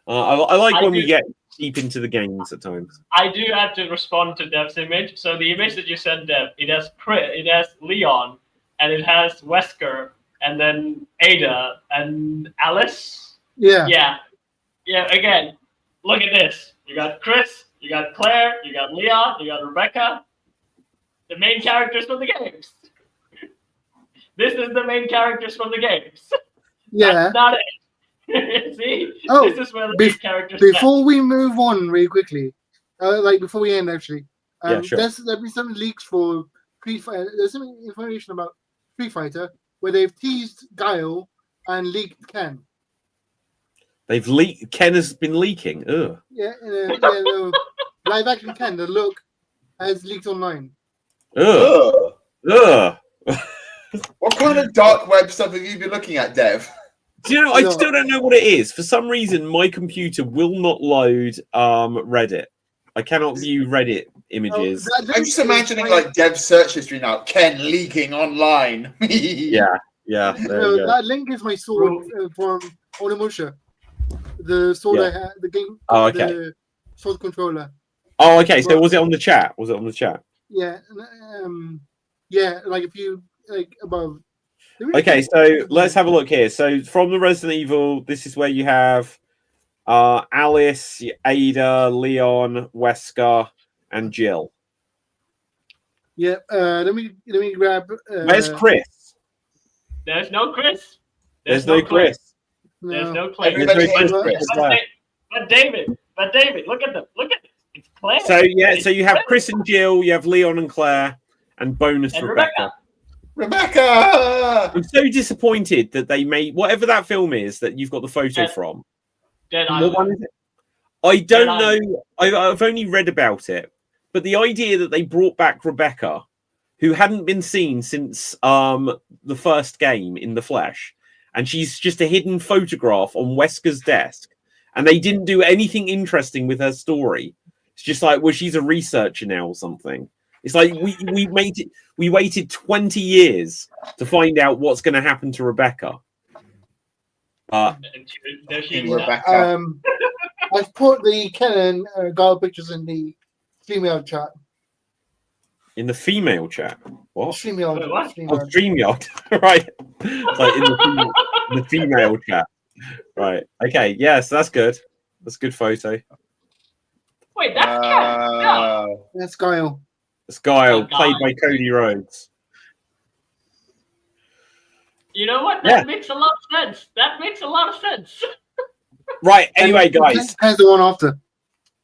I like when we get deep into the games at times. I do have to respond to Dev's image. So the image that you sent, Dev, it has Chris, it has Leon, and it has Wesker, and then Ada and Alice. Yeah. Yeah. Again, look at this. You got Chris, you got Claire, you got Leon, you got Rebecca. The main characters from the games. This is the main characters from the games. Yeah. That's not it. See? Oh, This is where the main characters Before we move on really quickly, before we end actually, Yeah, sure. there'll be some leaks for Street Fighter. There's some information about Street Fighter where they've teased Guile and leaked Ken. They've leaked. Ken has been leaking. Ugh. No, live action Ken, the look has leaked online. Ugh. Ugh. Ugh. What kind of dark web stuff have you been looking at, Dev? Do you know? I No. still don't know what it is. For some reason, my computer will not load Reddit. I cannot view Reddit images. I'm just imagining like Dev's search history now. Ken leaking online. Yeah. There we go. That link is my sword from Onimusha. The sword I had, the game. Oh, okay. The sword controller. Oh, okay. So was it on the chat? Was it on the chat? Yeah. Like if you above. Okay, so let's have a look here. So from the Resident Evil, this is where you have Alice, Ada, Leon, Wesker, and Jill. Yeah. Let me grab. Where's Chris? There's no Chris. There's no Chris. There's No. no Claire. Everybody There's hates no Chris. Chris. But David, look at them. Look at this. It's Claire. So yeah, so you have Chris and Jill, you have Leon and Claire, and bonus And Rebecca. Rebecca! I'm so disappointed that they made whatever that film is that you've got the photo Dead- from. Dead What Island. one is it? I don't Dead know. I've only read about it, but the idea that they brought back Rebecca, who hadn't been seen since the first game in the flesh, and she's just a hidden photograph on Wesker's desk, and they didn't do anything interesting with her story. It's just like, well, she's a researcher now or something. It's like we waited 20 years to find out what's going to happen to Rebecca. And there she is now. Rebecca. I've put the Ken and Guile pictures in the StreamYard chat. In the female chat. What? StreamYard. Wait, what? Oh, StreamYard. Right. Like in the female chat. Right. Okay. Yes, that's good. That's a good photo. Wait, that's Ken. No. That's Guile. Guile, Oh, played God. by Cody Rhodes. You know what? Yeah. That makes a lot of sense. That makes a lot of sense. Right. Anyway, guys. Depends the one after.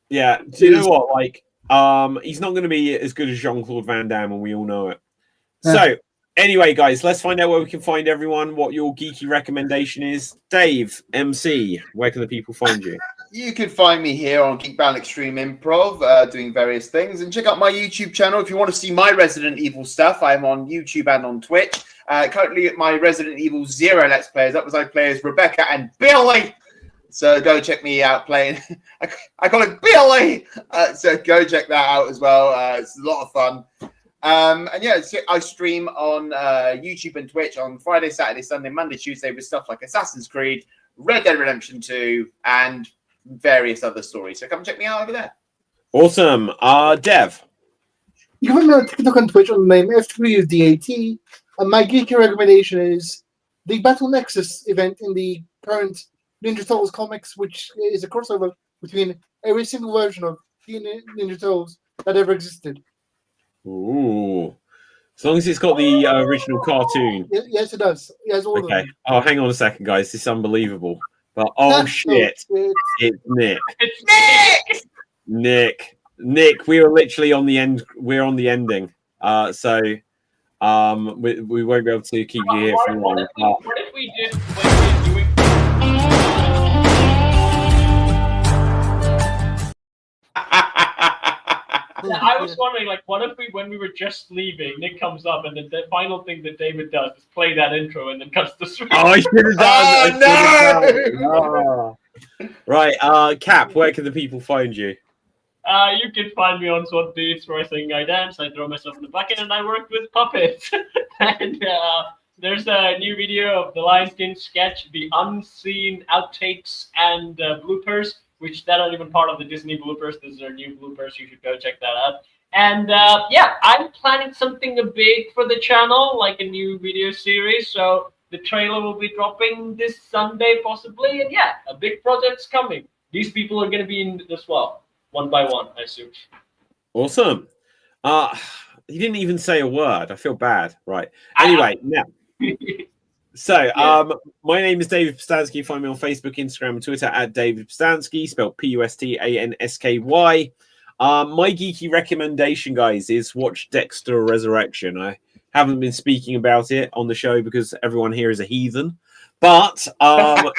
Yeah. Do you know what? Like, he's not going to be as good as Jean-Claude Van Damme, and we all know it. So, anyway, guys, let's find out where we can find everyone. What your geeky recommendation is, Dave MC. Where can the people find you? You can find me here on Geek Battle Extreme Improv, doing various things, and check out my YouTube channel if you want to see my Resident Evil stuff. I'm on YouTube and on Twitch. Currently, at my Resident Evil 0 Let's Players, that was I play as Rebecca and Billy. So go check me out playing. I call it Billy. So go check that out as well. It's a lot of fun. And yeah, I stream on YouTube and Twitch on Friday, Saturday, Sunday, Monday, Tuesday with stuff like Assassin's Creed, Red Dead Redemption 2, and various other stories. So come check me out over there. Awesome. Dev. You can find me on TikTok and Twitch on the name F3DAT. And my geeky recommendation is the Battle Nexus event in the current Ninja Turtles comics, which is a crossover between every single version of the Ninja Turtles that ever existed. Ooh. As long as it's got the original cartoon. Yes, it does. It has all of Okay. them. Oh, hang on a second, guys. This is unbelievable. But oh shit, it's Nick. It's Nick, we are literally on the end. We're on the ending. So we won't be able to keep you here for long. What if we did when we're doing? I was wondering, like, what if when we were just leaving, Nick comes up and the final thing that David does is play that intro and then cuts the screen. Oh, I should have done. Oh, no! Right, Cap, where can the people find you? You can find me on Sword Beats where I sing, I dance, I throw myself in the bucket, and I work with puppets. And there's a new video of the Lion King sketch, the unseen outtakes and bloopers, which that aren't even part of the Disney bloopers. These are new bloopers. You should go check that out. And yeah, I'm planning something big for the channel, like a new video series. So the trailer will be dropping this Sunday, possibly. And yeah, a big project's coming. These people are going to be in as well, one by one, I assume. Awesome. He didn't even say a word. I feel bad. Right. Anyway, now. So, my name is David Pstansky. You find me on Facebook, Instagram, and Twitter at David Pstansky, spelled Pustansky. My geeky recommendation, guys, is watch Dexter Resurrection. I haven't been speaking about it on the show because everyone here is a heathen. But I've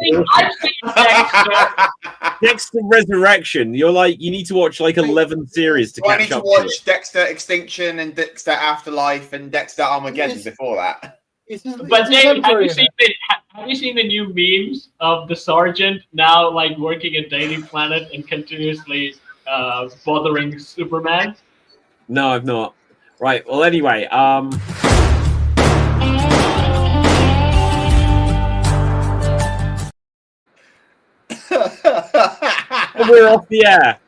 seen Dexter. Dexter Resurrection, you need to watch like 11 series to I catch need to up watch to. Dexter Extinction and Dexter Afterlife and Dexter Armageddon before that. But David, have you seen the new memes of the sergeant now like working at Daily Planet and continuously bothering Superman? No, I've not. Right. Well, anyway, We're we're off the air.